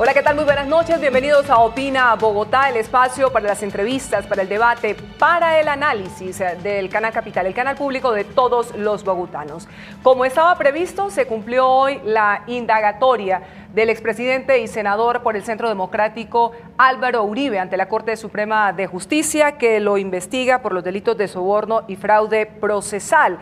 Hola, ¿qué tal? Muy buenas noches. Bienvenidos a Opina Bogotá, el espacio para las entrevistas, para el debate, para el análisis del Canal Capital, el canal público de todos los bogotanos. Como estaba previsto, se cumplió hoy la indagatoria del expresidente y senador por el Centro Democrático Álvaro Uribe ante la Corte Suprema de Justicia, que lo investiga por los delitos de soborno y fraude procesal.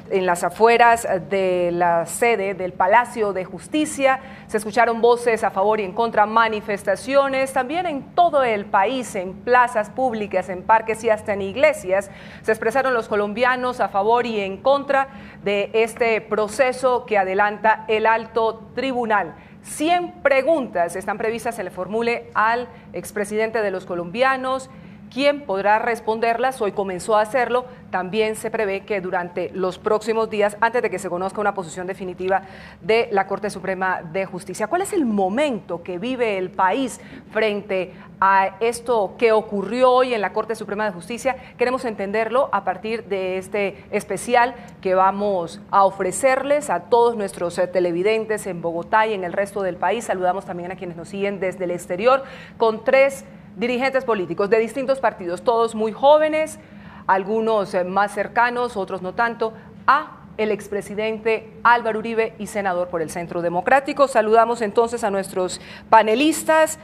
En las afueras de la sede del Palacio de Justicia se escucharon voces a favor y en contra, manifestaciones también en todo el país, en plazas públicas, en parques y hasta en iglesias. Se expresaron los colombianos a favor y en contra de este proceso que adelanta el alto tribunal. 100 preguntas están previstas se le formule al expresidente de los colombianos. ¿Quién podrá responderlas? Hoy comenzó a hacerlo. También se prevé que durante los próximos días, antes de que se conozca una posición definitiva de la Corte Suprema de Justicia. ¿Cuál es el momento que vive el país frente a esto que ocurrió hoy en la Corte Suprema de Justicia? Queremos entenderlo a partir de este especial que vamos a ofrecerles a todos nuestros televidentes en Bogotá y en el resto del país. Saludamos también a quienes nos siguen desde el exterior con 3 dirigentes políticos de distintos partidos, todos muy jóvenes, algunos más cercanos, otros no tanto, a el expresidente Álvaro Uribe y senador por el Centro Democrático. Saludamos entonces a nuestros panelistas.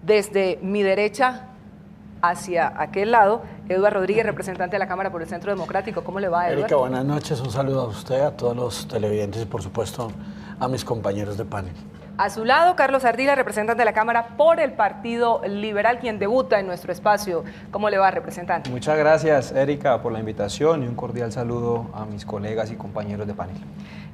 Desde mi derecha hacia aquel lado, Eduardo Rodríguez, representante de la Cámara por el Centro Democrático. ¿Cómo le va, Eduardo? Erika, buenas noches. Un saludo a usted, a todos los televidentes y por supuesto a mis compañeros de panel. A su lado, Carlos Ardila, representante de la Cámara por el Partido Liberal, quien debuta en nuestro espacio. ¿Cómo le va, representante? Muchas gracias, Erika, por la invitación y un cordial saludo a mis colegas y compañeros de panel.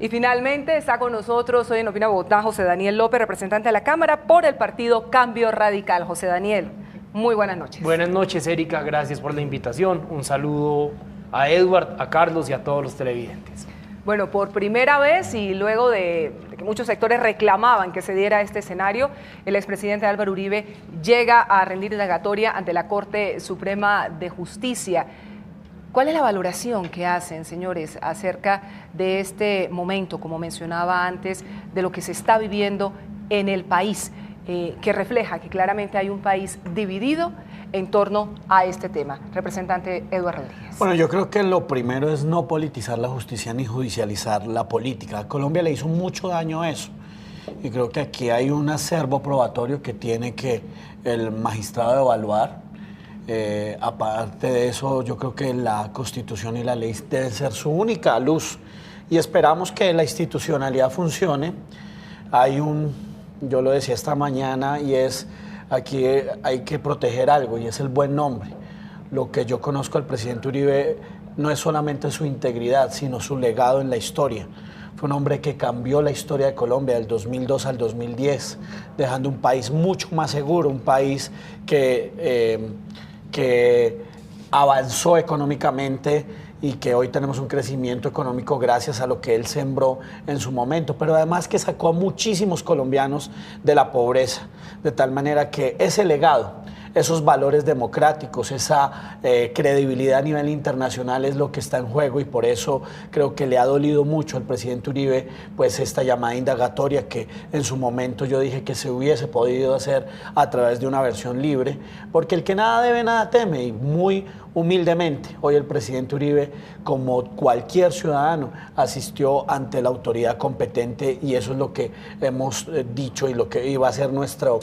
Y finalmente está con nosotros hoy en Opina Bogotá José Daniel López, representante de la Cámara por el Partido Cambio Radical. José Daniel, muy buenas noches. Buenas noches, Erika, gracias por la invitación. Un saludo a Edward, a Carlos y a todos los televidentes. Bueno, por primera vez y luego de que muchos sectores reclamaban que se diera este escenario, el expresidente Álvaro Uribe llega a rendir indagatoria ante la Corte Suprema de Justicia. ¿Cuál es la valoración que hacen, señores, acerca de este momento, como mencionaba antes, de lo que se está viviendo en el país, que refleja que claramente hay un país dividido en torno a este tema? Representante Eduardo Rodríguez. Bueno, yo creo que lo primero es no politizar la justicia ni judicializar la política. A Colombia le hizo mucho daño eso. Y creo que aquí hay un acervo probatorio que tiene que el magistrado evaluar. Aparte de eso, yo creo que la Constitución y la ley deben ser su única luz. Y esperamos que la institucionalidad funcione. Yo lo decía esta mañana, y es, aquí hay que proteger algo, y es el buen nombre. Lo que yo conozco del presidente Uribe no es solamente su integridad, sino su legado en la historia. Fue un hombre que cambió la historia de Colombia del 2002 al 2010, dejando un país mucho más seguro, un país que avanzó económicamente y que hoy tenemos un crecimiento económico gracias a lo que él sembró en su momento, pero además que sacó a muchísimos colombianos de la pobreza, de tal manera que ese legado, esos valores democráticos, esa credibilidad a nivel internacional es lo que está en juego, y por eso creo que le ha dolido mucho al presidente Uribe pues esta llamada indagatoria que en su momento yo dije que se hubiese podido hacer a través de una versión libre, porque el que nada debe nada teme, y muy humildemente hoy el presidente Uribe, como cualquier ciudadano, asistió ante la autoridad competente, y eso es lo que hemos dicho y lo que iba a ser nuestro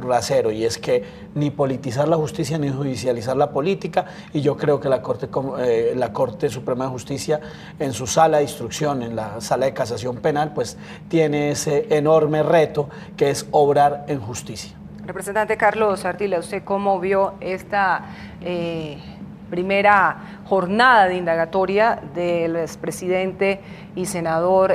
rasero, y es que ni politizar la justicia ni judicializar la política. Y yo creo que la Corte Suprema de Justicia, en su sala de instrucción, en la sala de casación penal, pues tiene ese enorme reto que es obrar en justicia. Representante Carlos Ardila, ¿usted cómo vio esta primera jornada de indagatoria del expresidente y senador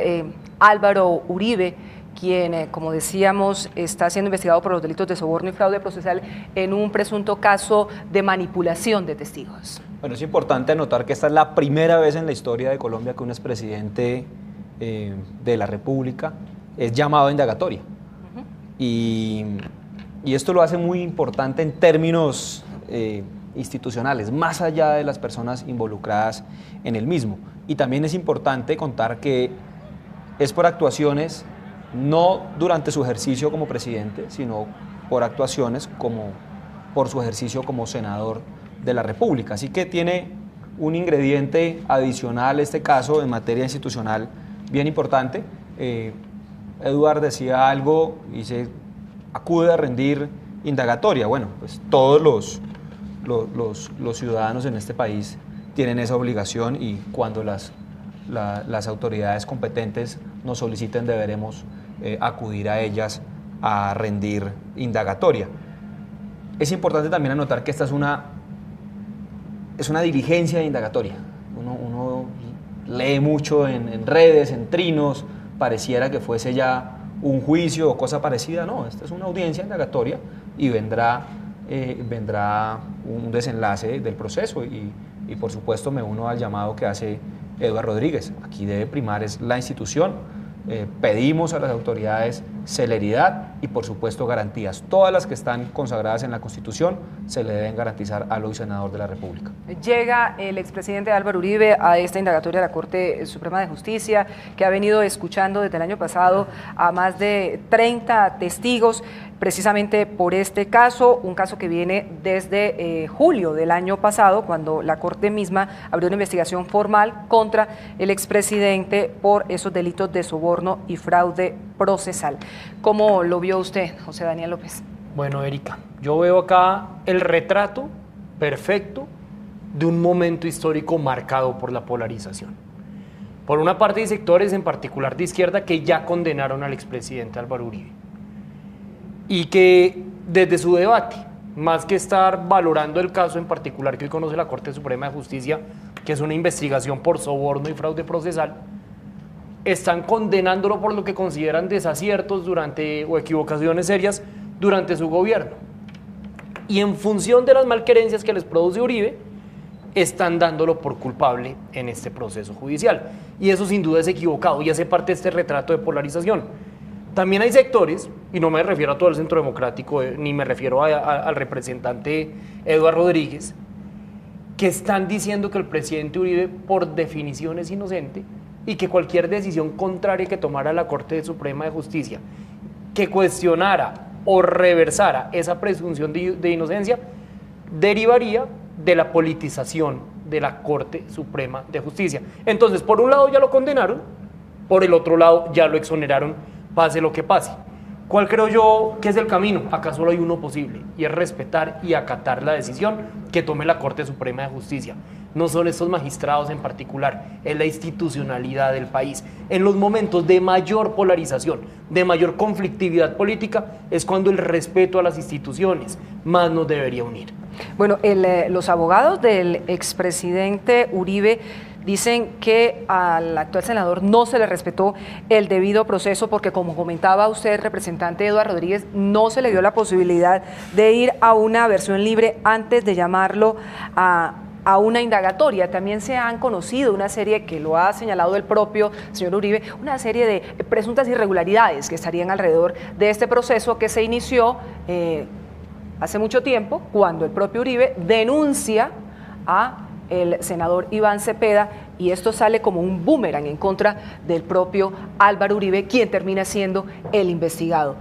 Álvaro Uribe, quien, como decíamos, está siendo investigado por los delitos de soborno y fraude procesal en un presunto caso de manipulación de testigos? Bueno, es importante anotar que esta es la primera vez en la historia de Colombia que un expresidente de la República es llamado a indagatoria. Y esto lo hace muy importante en términos institucionales, más allá de las personas involucradas en el mismo. Y también es importante contar que es por actuaciones no durante su ejercicio como presidente, sino por actuaciones como por su ejercicio como senador de la República. Así que tiene un ingrediente adicional, este caso, en materia institucional bien importante. Eduard decía algo y se acude a rendir indagatoria. Bueno, pues todos los ciudadanos en este país tienen esa obligación y cuando las autoridades competentes nos soliciten deberemos acudir a ellas a rendir indagatoria. Es importante también anotar que esta es una diligencia de indagatoria. Uno lee mucho en redes, en trinos, pareciera que fuese ya un juicio o cosa parecida. No, esta es una audiencia indagatoria y vendrá un desenlace del proceso y por supuesto me uno al llamado que hace Eduard Rodríguez. Aquí debe primar es la institución. Pedimos a las autoridades celeridad y por supuesto garantías. Todas las que están consagradas en la Constitución se le deben garantizar al hoy senador de la República. Llega el expresidente Álvaro Uribe a esta indagatoria de la Corte Suprema de Justicia, que ha venido escuchando desde el año pasado a más de 30 testigos precisamente por este caso, un caso que viene desde julio del año pasado, cuando la Corte misma abrió una investigación formal contra el expresidente por esos delitos de soborno y fraude procesal. ¿Cómo lo vio usted, José Daniel López? Bueno, Erika, yo veo acá el retrato perfecto de un momento histórico marcado por la polarización. Por una parte hay sectores, en particular de izquierda, que ya condenaron al expresidente Álvaro Uribe y que desde su debate, más que estar valorando el caso en particular que hoy conoce la Corte Suprema de Justicia, que es una investigación por soborno y fraude procesal, están condenándolo por lo que consideran desaciertos o equivocaciones serias durante su gobierno. Y en función de las malquerencias que les produce Uribe, están dándolo por culpable en este proceso judicial. Y eso sin duda es equivocado y hace parte de este retrato de polarización. También hay sectores, y no me refiero a todo el Centro Democrático, ni me refiero al representante Eduard Rodríguez, que están diciendo que el presidente Uribe por definición es inocente y que cualquier decisión contraria que tomara la Corte Suprema de Justicia, que cuestionara o reversara esa presunción de inocencia, derivaría de la politización de la Corte Suprema de Justicia. Entonces, por un lado ya lo condenaron, por el otro lado ya lo exoneraron, pase lo que pase. ¿Cuál creo yo que es el camino? Acá solo hay uno posible, y es respetar y acatar la decisión que tome la Corte Suprema de Justicia. No son estos magistrados en particular, es la institucionalidad del país. En los momentos de mayor polarización, de mayor conflictividad política, es cuando el respeto a las instituciones más nos debería unir. Bueno, los abogados del expresidente Uribe dicen que al actual senador no se le respetó el debido proceso porque, como comentaba usted, representante Eduard Rodríguez, no se le dio la posibilidad de ir a una versión libre antes de llamarlo a una indagatoria. También se han conocido una serie, que lo ha señalado el propio señor Uribe, una serie de presuntas irregularidades que estarían alrededor de este proceso que se inició hace mucho tiempo, cuando el propio Uribe denuncia a el senador Iván Cepeda, y esto sale como un boomerang en contra del propio Álvaro Uribe, quien termina siendo el investigado.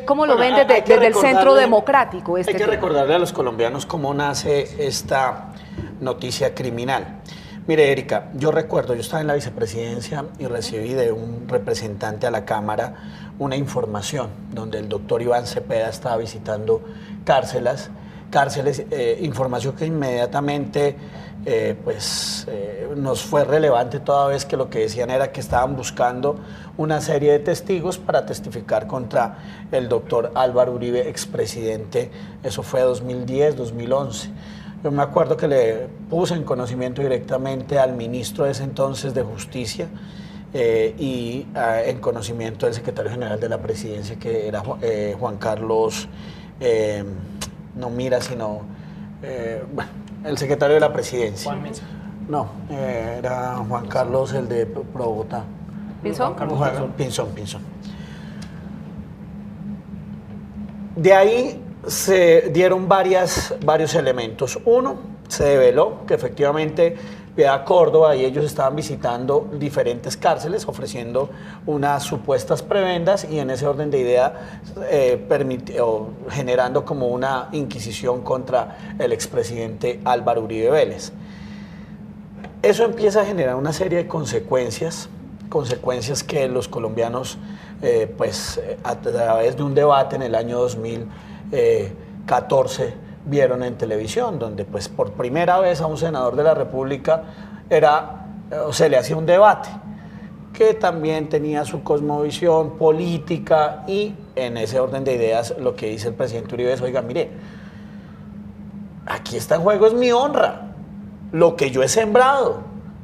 ¿Cómo lo ven desde el Centro Democrático? Hay que recordarle a los colombianos cómo nace esta noticia criminal. Mire, Erika, yo estaba en la vicepresidencia y recibí de un representante a la Cámara una información donde el doctor Iván Cepeda estaba visitando cárceles, información que inmediatamente nos fue relevante, toda vez que lo que decían era que estaban buscando una serie de testigos para testificar contra el doctor Álvaro Uribe, expresidente. Eso fue 2010, 2011. Yo me acuerdo que le puse en conocimiento directamente al ministro de ese entonces de Justicia y en conocimiento del secretario general de la presidencia, que era Juan Carlos, el secretario de la presidencia. Juan Mesa. No, era Juan Carlos, el de Bogotá. ¿Pinzón? Pinzón. De ahí se dieron varios elementos. Uno, se develó que efectivamente a Córdoba y ellos estaban visitando diferentes cárceles ofreciendo unas supuestas prebendas y en ese orden de idea generando como una inquisición contra el expresidente Álvaro Uribe Vélez. Eso empieza a generar una serie de consecuencias que los colombianos, a través de un debate en el año 2014 vieron en televisión, donde pues por primera vez a un senador de la República se le hacía un debate que también tenía su cosmovisión política y en ese orden de ideas lo que dice el presidente Uribe es, oiga, mire, aquí está en juego es mi honra, lo que yo he sembrado.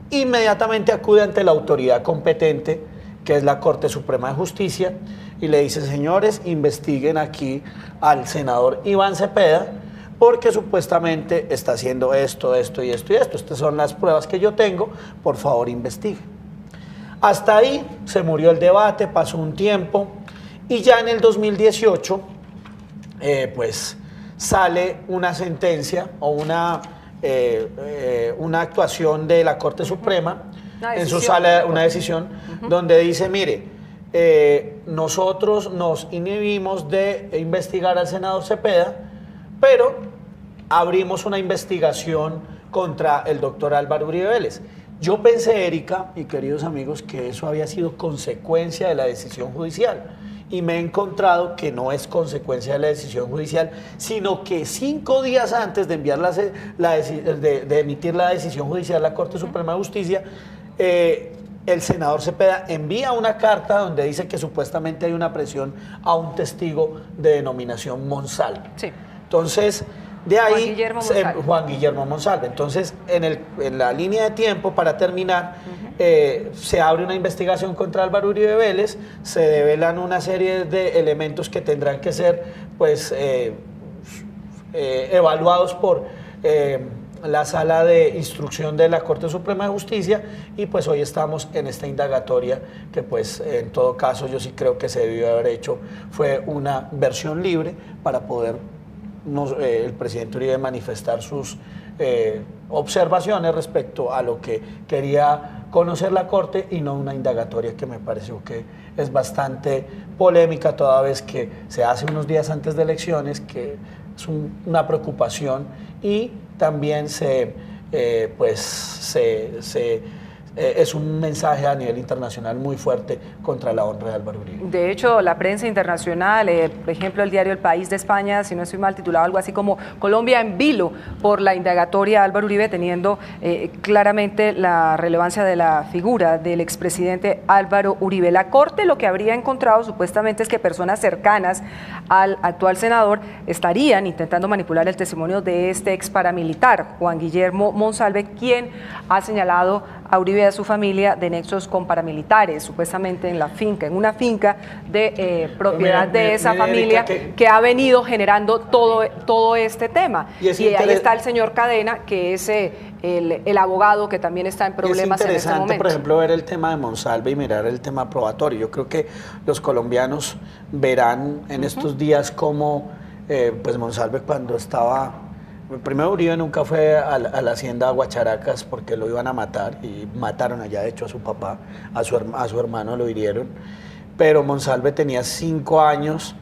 Inmediatamente acude ante la autoridad competente, que es la Corte Suprema de Justicia, y le dice, señores, investiguen aquí al senador Iván Cepeda, porque supuestamente está haciendo esto, esto y esto y esto. Estas son las pruebas que yo tengo, por favor investiguen. Hasta ahí se murió el debate, pasó un tiempo, y ya en el 2018, sale una sentencia o una actuación de la Corte Suprema, en su sala una decisión, donde dice, mire, nosotros nos inhibimos de investigar al senador Cepeda, pero abrimos una investigación contra el doctor Álvaro Uribe Vélez. Yo pensé, Erika y queridos amigos, que eso había sido consecuencia de la decisión judicial. Y me he encontrado que no es consecuencia de la decisión judicial, sino que 5 días antes de enviar de emitir la decisión judicial a la Corte Suprema de Justicia, el senador Cepeda envía una carta donde dice que supuestamente hay una presión a un testigo de denominación Monsalve. Sí. Entonces, de ahí, Juan Guillermo Monsalve. Entonces, en la línea de tiempo, para terminar, se abre una investigación contra Álvaro Uribe Vélez, se develan una serie de elementos que tendrán que ser evaluados por la Sala de Instrucción de la Corte Suprema de Justicia y pues hoy estamos en esta indagatoria que pues en todo caso yo sí creo que se debió haber hecho, fue una versión libre para poder el presidente Uribe manifestar sus observaciones respecto a lo que quería conocer la Corte y no una indagatoria que me pareció que es bastante polémica toda vez que se hace unos días antes de elecciones, que es una preocupación y también es un mensaje a nivel internacional muy fuerte contra la honra de Álvaro Uribe. De hecho, la prensa internacional, por ejemplo, el diario El País de España, si no estoy mal, titulado algo así como Colombia en vilo por la indagatoria a Álvaro Uribe, teniendo claramente la relevancia de la figura del expresidente Álvaro Uribe. La Corte lo que habría encontrado supuestamente es que personas cercanas al actual senador estarían intentando manipular el testimonio de este ex paramilitar, Juan Guillermo Monsalve, quien ha señalado a Uribe y a su familia de nexos con paramilitares, supuestamente en una finca de propiedad de esa familia que ha venido generando todo este tema. Y ahí está el señor Cadena, que es el abogado que también está en problemas en este momento. Es interesante, por ejemplo, ver el tema de Monsalve y mirar el tema probatorio. Yo creo que los colombianos verán en estos días cómo pues Monsalve cuando estaba... Primero Uribe nunca fue a la hacienda Guacharacas porque lo iban a matar y mataron allá de hecho a su papá, a su hermano lo hirieron, pero Monsalve tenía 5 años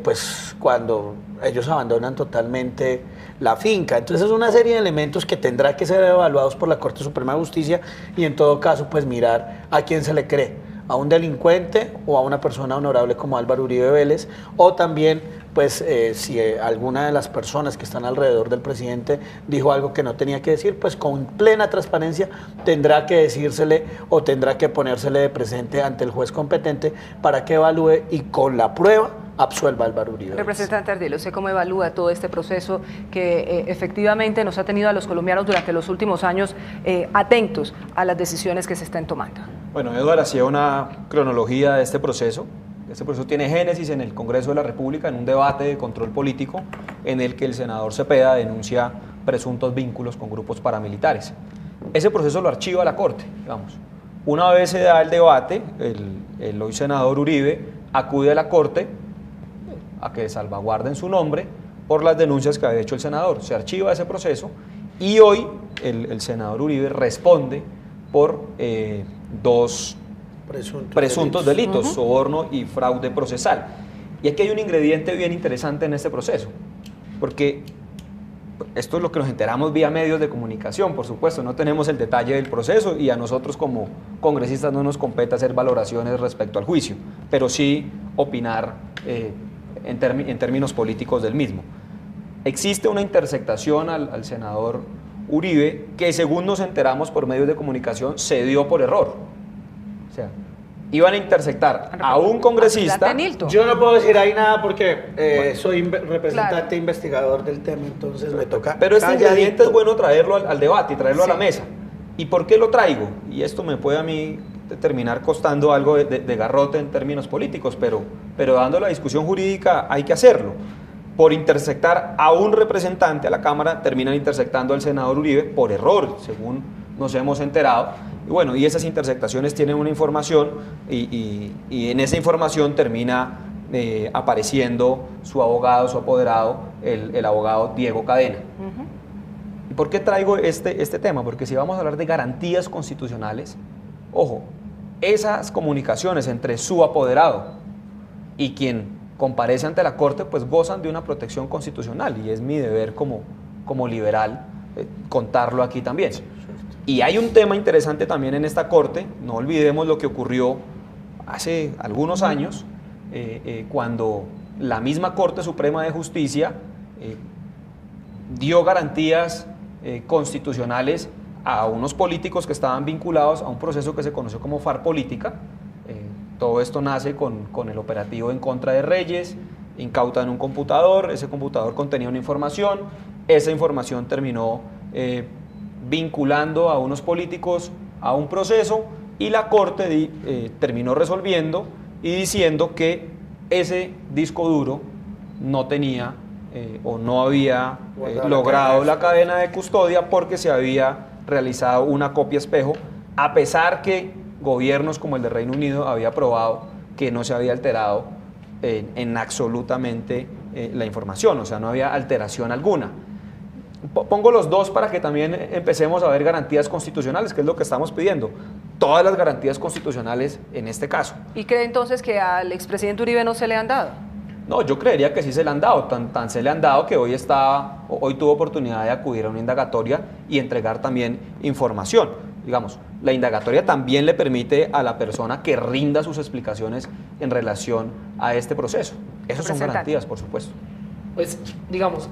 pues cuando ellos abandonan totalmente la finca. Entonces es una serie de elementos que tendrá que ser evaluados por la Corte Suprema de Justicia y en todo caso pues mirar a quién se le cree, a un delincuente o a una persona honorable como Álvaro Uribe Vélez, o también pues si alguna de las personas que están alrededor del presidente dijo algo que no tenía que decir, pues con plena transparencia tendrá que decírsele o tendrá que ponérsele de presente ante el juez competente para que evalúe y con la prueba absuelva a Álvaro Uribe. Representante Ardila, ¿usted cómo evalúa todo este proceso que efectivamente nos ha tenido a los colombianos durante los últimos años atentos a las decisiones que se están tomando? Bueno, Eduardo hacía una cronología de este proceso. Este proceso tiene génesis en el Congreso de la República, en un debate de control político en el que el senador Cepeda denuncia presuntos vínculos con grupos paramilitares. Ese proceso lo archiva la Corte, digamos. Una vez se da el debate, el hoy senador Uribe acude a la Corte a que salvaguarden su nombre por las denuncias que había hecho el senador. Se archiva ese proceso y hoy el senador Uribe responde por dos presuntos delitos, soborno y fraude procesal. Y aquí hay un ingrediente bien interesante en este proceso, porque esto es lo que nos enteramos vía medios de comunicación, por supuesto, no tenemos el detalle del proceso y a nosotros como congresistas no nos compete hacer valoraciones respecto al juicio, pero sí opinar en términos políticos del mismo. Existe una interceptación al senador Uribe que, según nos enteramos por medios de comunicación, se dio por error. O sea, iban a interceptar a un congresista. Yo no puedo decir ahí nada porque soy representante investigador del tema, entonces me toca. Pero este ingrediente es bueno traerlo al debate y traerlo a la mesa. ¿Y por qué lo traigo? Y esto me puede a mí terminar costando algo de garrote en términos políticos, pero dando la discusión jurídica hay que hacerlo. Por interceptar a un representante a la Cámara, terminan interceptando al senador Uribe por error, según nos hemos enterado. Y bueno, y esas interceptaciones tienen una información y en esa información termina apareciendo su abogado, su apoderado, el abogado Diego Cadena. ¿Y por qué traigo este tema? Porque si vamos a hablar de garantías constitucionales, ojo, esas comunicaciones entre su apoderado y quien comparece ante la Corte, pues gozan de una protección constitucional y es mi deber como liberal contarlo aquí también. Y hay un tema interesante también en esta Corte, no olvidemos lo que ocurrió hace algunos años, cuando la misma Corte Suprema de Justicia dio garantías constitucionales a unos políticos que estaban vinculados a un proceso que se conoció como FARC Política. Todo esto nace con el operativo en contra de Reyes, incautan un computador, ese computador contenía una información, esa información terminó vinculando a unos políticos a un proceso y la Corte terminó resolviendo y diciendo que ese disco duro no tenía o no había logrado la cadena de custodia porque se había realizado una copia espejo, a pesar que gobiernos como el de Reino Unido había probado que no se había alterado en absolutamente la información, o sea, no había alteración alguna. Pongo los dos para que también empecemos a ver garantías constitucionales, que es lo que estamos pidiendo. Todas las garantías constitucionales en este caso. ¿Y cree entonces que al expresidente Uribe no se le han dado? No, yo creería que sí se le han dado, tan se le han dado que hoy tuvo oportunidad de acudir a una indagatoria y entregar también información. Digamos, la indagatoria también le permite a la persona que rinda sus explicaciones en relación a este proceso. Esas son garantías, por supuesto. Pues, digamos,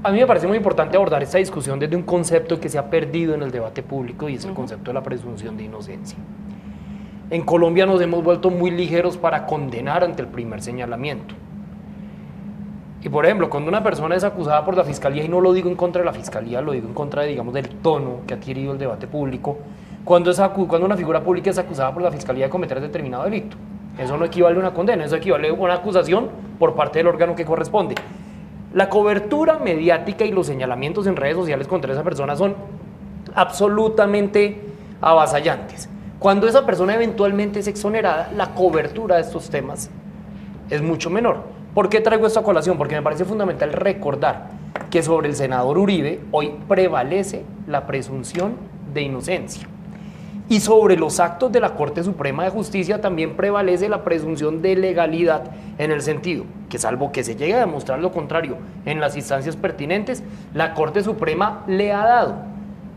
a mí me parece muy importante abordar esta discusión desde un concepto que se ha perdido en el debate público y es el concepto de la presunción de inocencia. En Colombia nos hemos vuelto muy ligeros para condenar ante el primer señalamiento. Y por ejemplo, cuando una persona es acusada por la fiscalía, y no lo digo en contra de la fiscalía, lo digo en contra de, digamos, del tono que ha adquirido el debate público, cuando una figura pública es acusada por la fiscalía de cometer determinado delito, eso no equivale a una condena, eso equivale a una acusación por parte del órgano que corresponde. La cobertura mediática y los señalamientos en redes sociales contra esa persona son absolutamente avasallantes. Cuando esa persona eventualmente es exonerada, la cobertura de estos temas es mucho menor. ¿Por qué traigo esto a colación? Porque me parece fundamental recordar que sobre el senador Uribe hoy prevalece la presunción de inocencia. Y sobre los actos de la Corte Suprema de Justicia también prevalece la presunción de legalidad, en el sentido que, salvo que se llegue a demostrar lo contrario en las instancias pertinentes, la Corte Suprema le ha dado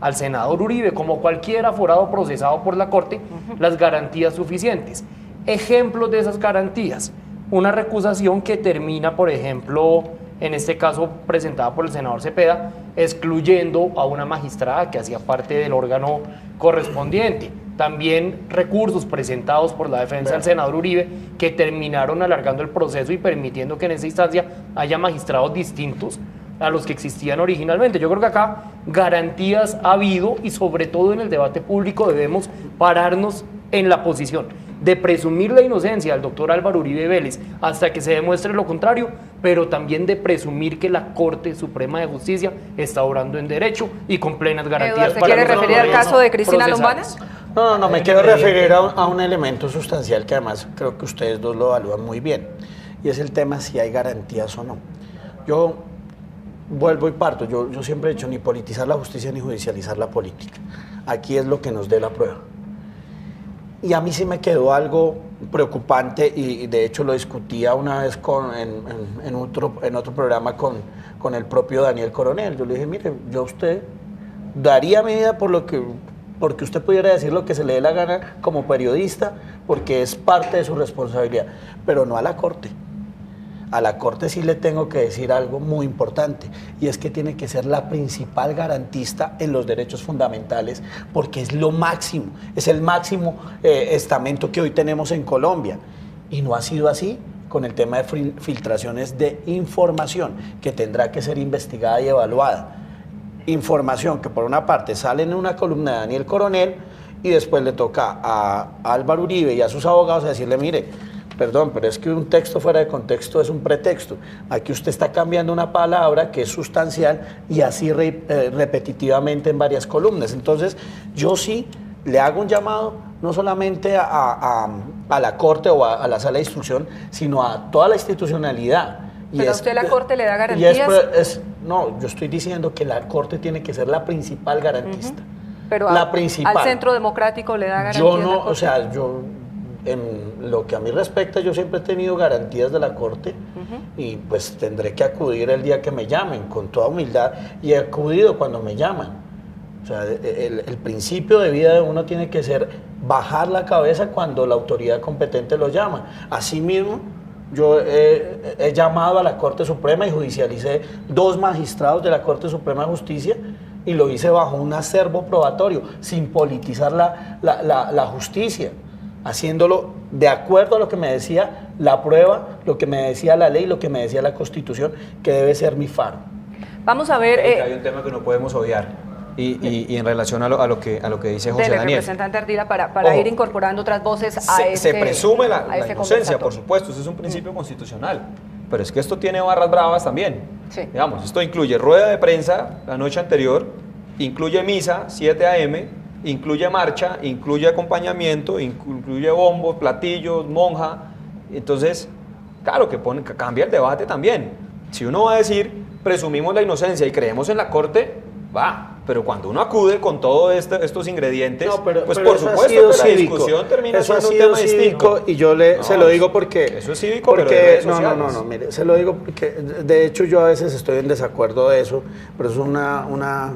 al senador Uribe, como cualquier aforado procesado por la Corte, las garantías suficientes. Ejemplos de esas garantías: una recusación que termina, por ejemplo, en este caso presentada por el senador Cepeda, excluyendo a una magistrada que hacía parte del órgano correspondiente. También recursos presentados por la defensa del senador Uribe que terminaron alargando el proceso y permitiendo que en esa instancia haya magistrados distintos a los que existían originalmente. Yo creo que acá garantías ha habido y sobre todo en el debate público debemos pararnos en la posición de presumir la inocencia del doctor Álvaro Uribe Vélez hasta que se demuestre lo contrario, pero también de presumir que la Corte Suprema de Justicia está obrando en derecho y con plenas garantías. ¿Se quiere referir al caso de Cristina Lombana? No, me quiero referir a un elemento sustancial que además creo que ustedes dos lo evalúan muy bien, y es el tema si hay garantías o no. Yo vuelvo y parto. Yo siempre he dicho ni politizar la justicia ni judicializar la política. Aquí es lo que nos dé la prueba. Y a mí sí me quedó algo preocupante y de hecho lo discutía una vez en otro programa con el propio Daniel Coronel. Yo le dije, mire, yo a usted daría mi vida porque usted pudiera decir lo que se le dé la gana como periodista, porque es parte de su responsabilidad, pero no a la Corte. A la Corte sí le tengo que decir algo muy importante, y es que tiene que ser la principal garantista en los derechos fundamentales, porque es lo máximo, es el máximo estamento que hoy tenemos en Colombia. Y no ha sido así con el tema de filtraciones de información, que tendrá que ser investigada y evaluada. Información que por una parte sale en una columna de Daniel Coronel, y después le toca a Álvaro Uribe y a sus abogados a decirle, mire, perdón, pero es que un texto fuera de contexto es un pretexto. Aquí usted está cambiando una palabra que es sustancial y así repetitivamente en varias columnas. Entonces, yo sí le hago un llamado no solamente a la Corte o a la Sala de Instrucción, sino a toda la institucionalidad. ¿Pero a usted la Corte le da garantías? No, yo estoy diciendo que la Corte tiene que ser la principal garantista. Pero la principal. ¿Al Centro Democrático le da garantías? Yo no, o sea, en lo que a mí respecta, yo siempre he tenido garantías de la Corte y pues tendré que acudir el día que me llamen, con toda humildad, y he acudido cuando me llaman. O sea, el principio de vida de uno tiene que ser bajar la cabeza cuando la autoridad competente lo llama. Asimismo, yo he llamado a la Corte Suprema y judicialicé 2 magistrados de la Corte Suprema de Justicia, y lo hice bajo un acervo probatorio, sin politizar la justicia, haciéndolo de acuerdo a lo que me decía la prueba, lo que me decía la ley, lo que me decía la Constitución, que debe ser mi faro. Vamos a ver... Hay un tema que no podemos obviar, y en relación a lo que dice José Dele, Daniel. representante Ardila, para ir incorporando otras voces se presume la inocencia, por supuesto, eso es un principio constitucional, pero es que esto tiene barras bravas también. Sí. Digamos, esto incluye rueda de prensa la noche anterior, incluye misa, 7 a.m., incluye marcha, incluye acompañamiento, incluye bombos, platillos, monja. Entonces, claro que cambia el debate también. Si uno va a decir, presumimos la inocencia y creemos en la Corte, va. Pero cuando uno acude con todos estos ingredientes, pues por supuesto que la discusión termina siendo un tema distinto. Y yo se lo digo porque... Eso es cívico, pero de redes sociales. No, mire, se lo digo porque, de hecho, yo a veces estoy en desacuerdo de eso, pero es una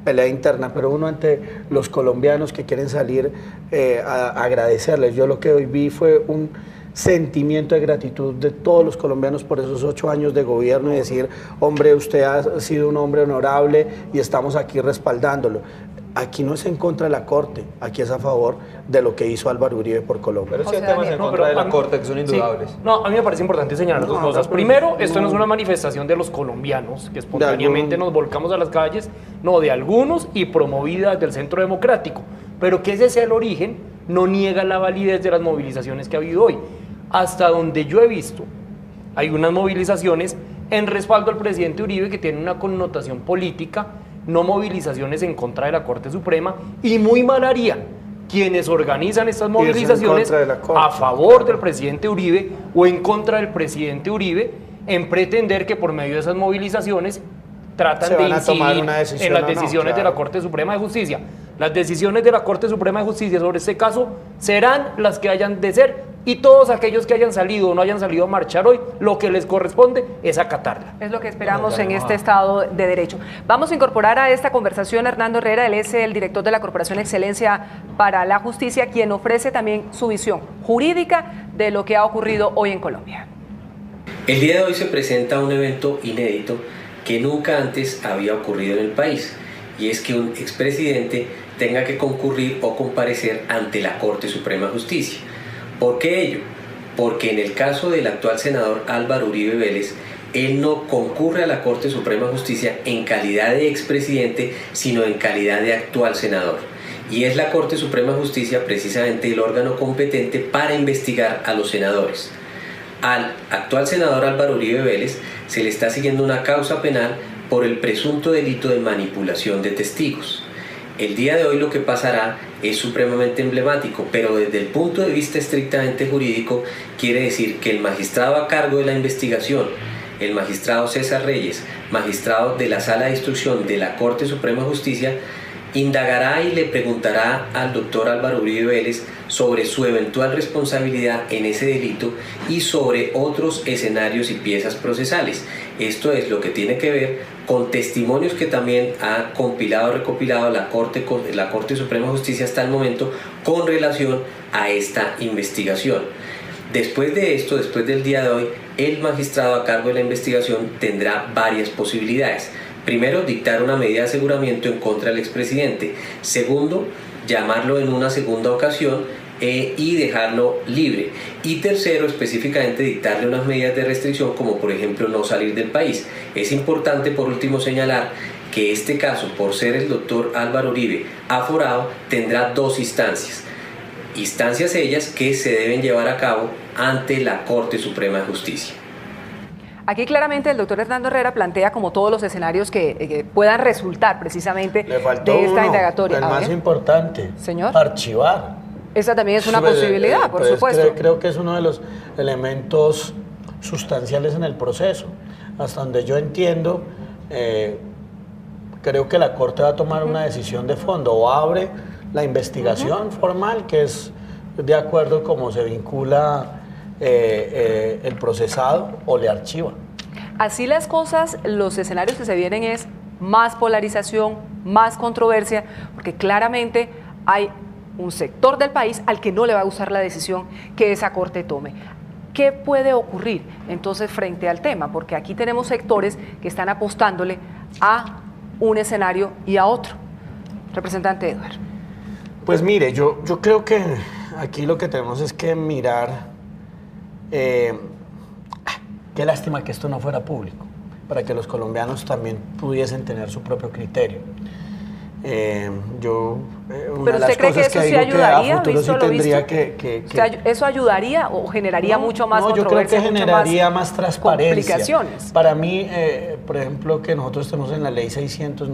pelea interna, pero uno ante los colombianos que quieren salir a agradecerles. Yo lo que hoy vi fue un sentimiento de gratitud de todos los colombianos por esos 8 años de gobierno, y decir, hombre, usted ha sido un hombre honorable y estamos aquí respaldándolo. Aquí no es en contra de la Corte, aquí es a favor de lo que hizo Álvaro Uribe por Colombia. Pero sí hay temas en contra de la Corte que son indudables. Sí. No, a mí me parece importante señalar 2 cosas. Primero, esto no es una manifestación de los colombianos, que espontáneamente nos volcamos a las calles, no, de algunos y promovida desde el Centro Democrático. Pero que ese sea el origen, no niega la validez de las movilizaciones que ha habido hoy. Hasta donde yo he visto, hay unas movilizaciones en respaldo al presidente Uribe que tienen una connotación política, no movilizaciones en contra de la Corte Suprema, y muy mal harían quienes organizan estas movilizaciones a favor del presidente Uribe o en contra del presidente Uribe, en pretender que por medio de esas movilizaciones tratan de incidir en las decisiones de la Corte Suprema de Justicia. Las decisiones de la Corte Suprema de Justicia sobre este caso serán las que hayan de ser, y todos aquellos que hayan salido o no hayan salido a marchar hoy, lo que les corresponde es acatarla. Es lo que esperamos en este Estado de Derecho. Vamos a incorporar a esta conversación a Hernando Herrera. Él es el director de la Corporación Excelencia para la Justicia, quien ofrece también su visión jurídica de lo que ha ocurrido hoy en Colombia. El día de hoy se presenta un evento inédito que nunca antes había ocurrido en el país, y es que un expresidente tenga que concurrir o comparecer ante la Corte Suprema de Justicia. ¿Por qué ello? Porque en el caso del actual senador Álvaro Uribe Vélez, él no concurre a la Corte Suprema de Justicia en calidad de expresidente, sino en calidad de actual senador. Y es la Corte Suprema de Justicia precisamente el órgano competente para investigar a los senadores. Al actual senador Álvaro Uribe Vélez se le está siguiendo una causa penal por el presunto delito de manipulación de testigos. El día de hoy lo que pasará es supremamente emblemático, pero desde el punto de vista estrictamente jurídico quiere decir que el magistrado a cargo de la investigación, el magistrado César Reyes, magistrado de la Sala de Instrucción de la Corte Suprema de Justicia, indagará y le preguntará al doctor Álvaro Uribe Vélez sobre su eventual responsabilidad en ese delito y sobre otros escenarios y piezas procesales. Esto es lo que tiene que ver con testimonios que también ha recopilado la Corte Suprema de Justicia hasta el momento con relación a esta investigación. Después de esto, después del día de hoy, el magistrado a cargo de la investigación tendrá varias posibilidades. Primero, dictar una medida de aseguramiento en contra del expresidente. Segundo, llamarlo en una segunda ocasión y dejarlo libre. Y tercero, específicamente dictarle unas medidas de restricción, como por ejemplo no salir del país. Es importante, por último, señalar que este caso, por ser el doctor Álvaro Uribe aforado, tendrá dos instancias. Instancias ellas que se deben llevar a cabo ante la Corte Suprema de Justicia. Aquí claramente el doctor Hernando Herrera plantea como todos los escenarios que puedan resultar precisamente de esta indagatoria. El más importante, señor, archivar. Esa también es una posibilidad, por supuesto. Creo que es uno de los elementos sustanciales en el proceso. Hasta donde yo entiendo, creo que la Corte va a tomar una decisión de fondo, o abre la investigación formal, que es de acuerdo como se vincula el procesado, o le archiva. Así las cosas, los escenarios que se vienen es más polarización, más controversia, porque claramente hay un sector del país al que no le va a gustar la decisión que esa Corte tome. ¿Qué puede ocurrir entonces frente al tema? Porque aquí tenemos sectores que están apostándole a un escenario y a otro. Representante Eduardo. Pues mire, yo creo que aquí lo que tenemos es que mirar. Qué lástima que esto no fuera público, para que los colombianos también pudiesen tener su propio criterio. ¿Pero usted cree que eso sí ayudaría? ¿Eso ayudaría o generaría mucho más controversia? Yo creo que generaría más transparencia. Complicaciones. Para mí, por ejemplo, que nosotros estemos en la ley 600,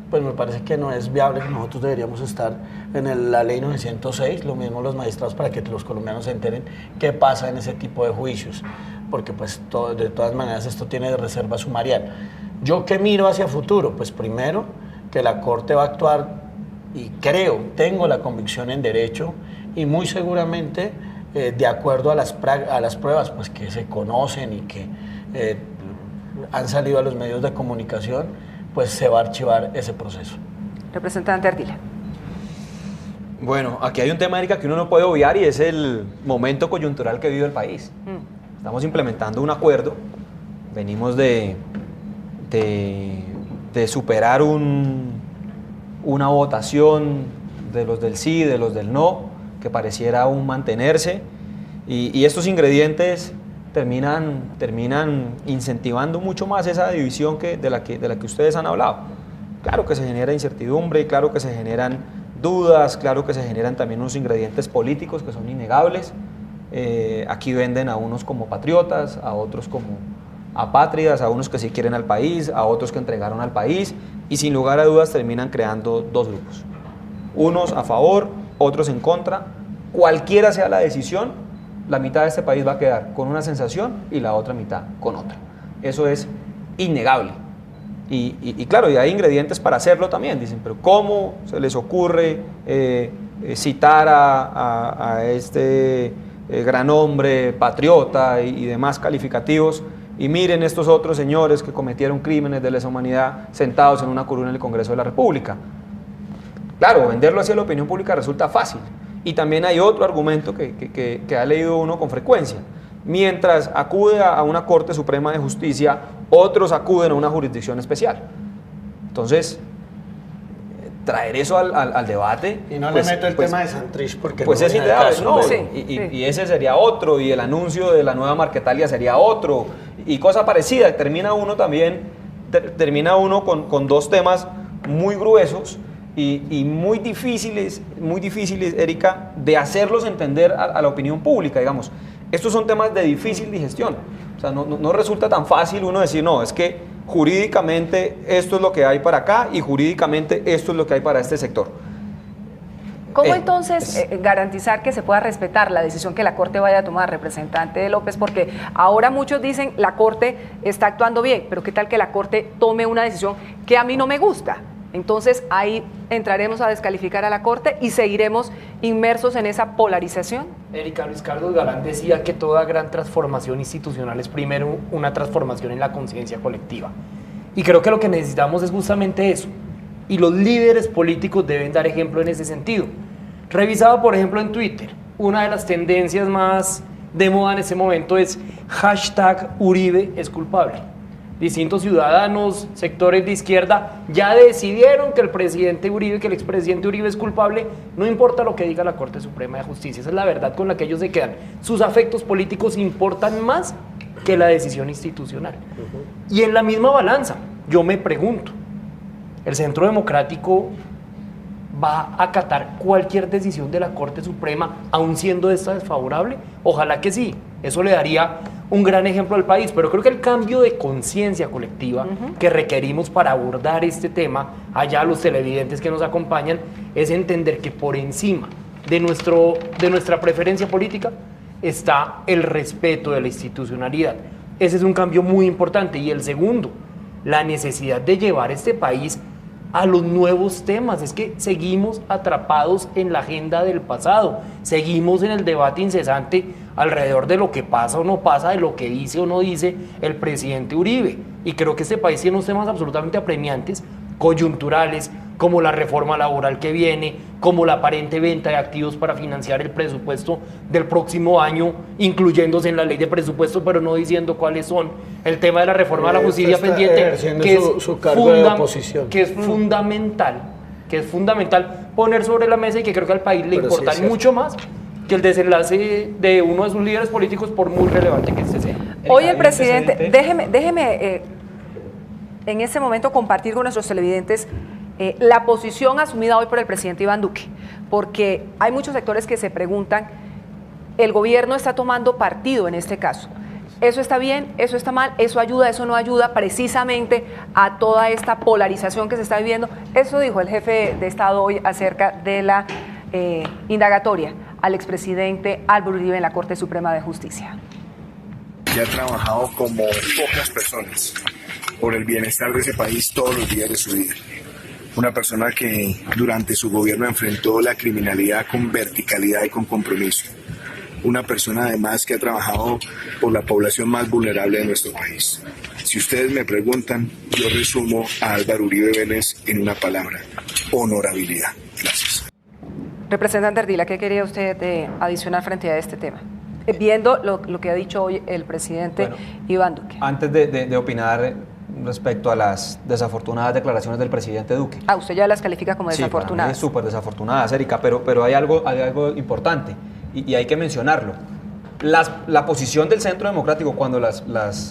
pues me parece que no es viable, que nosotros deberíamos estar en la ley 906, lo mismo los magistrados, para que los colombianos se enteren qué pasa en ese tipo de juicios, porque pues de todas maneras esto tiene de reserva sumarial. ¿Yo qué miro hacia futuro? Pues primero, que la Corte va a actuar, y tengo la convicción en derecho, y muy seguramente de acuerdo a las pruebas pues, que se conocen y que han salido a los medios de comunicación, pues se va a archivar ese proceso. Representante Ardila. Bueno, aquí hay un tema, Erika, que uno no puede obviar, y es el momento coyuntural que vive el país. Estamos implementando un acuerdo, venimos de superar una votación de los del sí, de los del no, que pareciera aún mantenerse, y estos ingredientes terminan incentivando mucho más esa división de la que ustedes han hablado. Claro que se genera incertidumbre, claro que se generan dudas, claro que se generan también unos ingredientes políticos que son innegables. Aquí venden a unos como patriotas, a otros como apátridas, a unos que sí quieren al país, a otros que entregaron al país, y sin lugar a dudas terminan creando dos grupos. Unos a favor, otros en contra. Cualquiera sea la decisión, la mitad de este país va a quedar con una sensación y la otra mitad con otra. Eso es innegable. Y claro, y hay ingredientes para hacerlo también. Dicen, pero ¿cómo se les ocurre citar a este gran hombre patriota y demás calificativos? Y miren estos otros señores que cometieron crímenes de lesa humanidad sentados en una curul en el Congreso de la República. Claro, venderlo hacia la opinión pública resulta fácil. Y también hay otro argumento que ha leído uno con frecuencia. Mientras acude a una Corte Suprema de Justicia, otros acuden a una jurisdicción especial. Entonces, traer eso al debate... Y no le meto el tema de Santrich porque... Pues no es ideal, ¿no? Sí, y ese sería otro, y el anuncio de la nueva Marquetalia sería otro, y cosa parecida. Termina uno con dos temas muy gruesos, y muy difíciles, Erika, de hacerlos entender a la opinión pública, digamos. Estos son temas de difícil digestión. O sea, no resulta tan fácil uno decir, no, es que jurídicamente esto es lo que hay para acá y jurídicamente esto es lo que hay para este sector. ¿Cómo entonces garantizar que se pueda respetar la decisión que la Corte vaya a tomar, representante López? Porque ahora muchos dicen la Corte está actuando bien, pero ¿qué tal que la Corte tome una decisión que a mí no me gusta? Entonces ahí entraremos a descalificar a la Corte y seguiremos inmersos en esa polarización. Erika, Luis Carlos Galán decía que toda gran transformación institucional es primero una transformación en la conciencia colectiva. Y creo que lo que necesitamos es justamente eso. Y los líderes políticos deben dar ejemplo en ese sentido. Revisaba, por ejemplo, en Twitter, una de las tendencias más de moda en ese momento es #Uribe es culpable. Distintos ciudadanos, sectores de izquierda, ya decidieron que el presidente Uribe, que el expresidente Uribe es culpable, no importa lo que diga la Corte Suprema de Justicia. Esa es la verdad con la que ellos se quedan. Sus afectos políticos importan más que la decisión institucional. Y en la misma balanza, yo me pregunto, ¿el Centro Democrático va a acatar cualquier decisión de la Corte Suprema, aun siendo esta desfavorable? Ojalá que sí, eso le daría un gran ejemplo al país, pero creo que el cambio de conciencia colectiva que requerimos para abordar este tema, allá los televidentes que nos acompañan, es entender que por encima de nuestra preferencia política está el respeto de la institucionalidad. Ese es un cambio muy importante. Y el segundo, la necesidad de llevar este país a los nuevos temas. Es que seguimos atrapados en la agenda del pasado, seguimos en el debate incesante alrededor de lo que pasa o no pasa, de lo que dice o no dice el presidente Uribe. Y creo que este país tiene unos temas absolutamente apremiantes, coyunturales, como la reforma laboral que viene, como la aparente venta de activos para financiar el presupuesto del próximo año, incluyéndose en la ley de presupuesto, pero no diciendo cuáles son. El tema de la reforma de la justicia pendiente, que es fundamental poner sobre la mesa y que creo que al país le importa mucho más que el desenlace de uno de sus líderes políticos, por muy relevante que este sea. Hoy el presidente, déjeme en ese momento compartir con nuestros televidentes la posición asumida hoy por el presidente Iván Duque, porque hay muchos sectores que se preguntan, el gobierno está tomando partido en este caso. ¿Eso está bien? ¿Eso está mal? ¿Eso ayuda? ¿Eso no ayuda precisamente a toda esta polarización que se está viviendo? Eso dijo el jefe de Estado hoy acerca de la indagatoria al expresidente Álvaro Uribe en la Corte Suprema de Justicia. Que ha trabajado como pocas personas por el bienestar de ese país todos los días de su vida. Una persona que durante su gobierno enfrentó la criminalidad con verticalidad y con compromiso. Una persona además que ha trabajado por la población más vulnerable de nuestro país. Si ustedes me preguntan, yo resumo a Álvaro Uribe Vélez en una palabra: honorabilidad. Gracias. Representante Ardila, ¿qué quería usted adicionar frente a este tema? Viendo lo que ha dicho hoy el presidente Iván Duque. Antes de opinar respecto a las desafortunadas declaraciones del presidente Duque. Usted ya las califica como desafortunadas. Sí, súper desafortunadas, Erika, pero hay algo importante y hay que mencionarlo. La posición del Centro Democrático, cuando las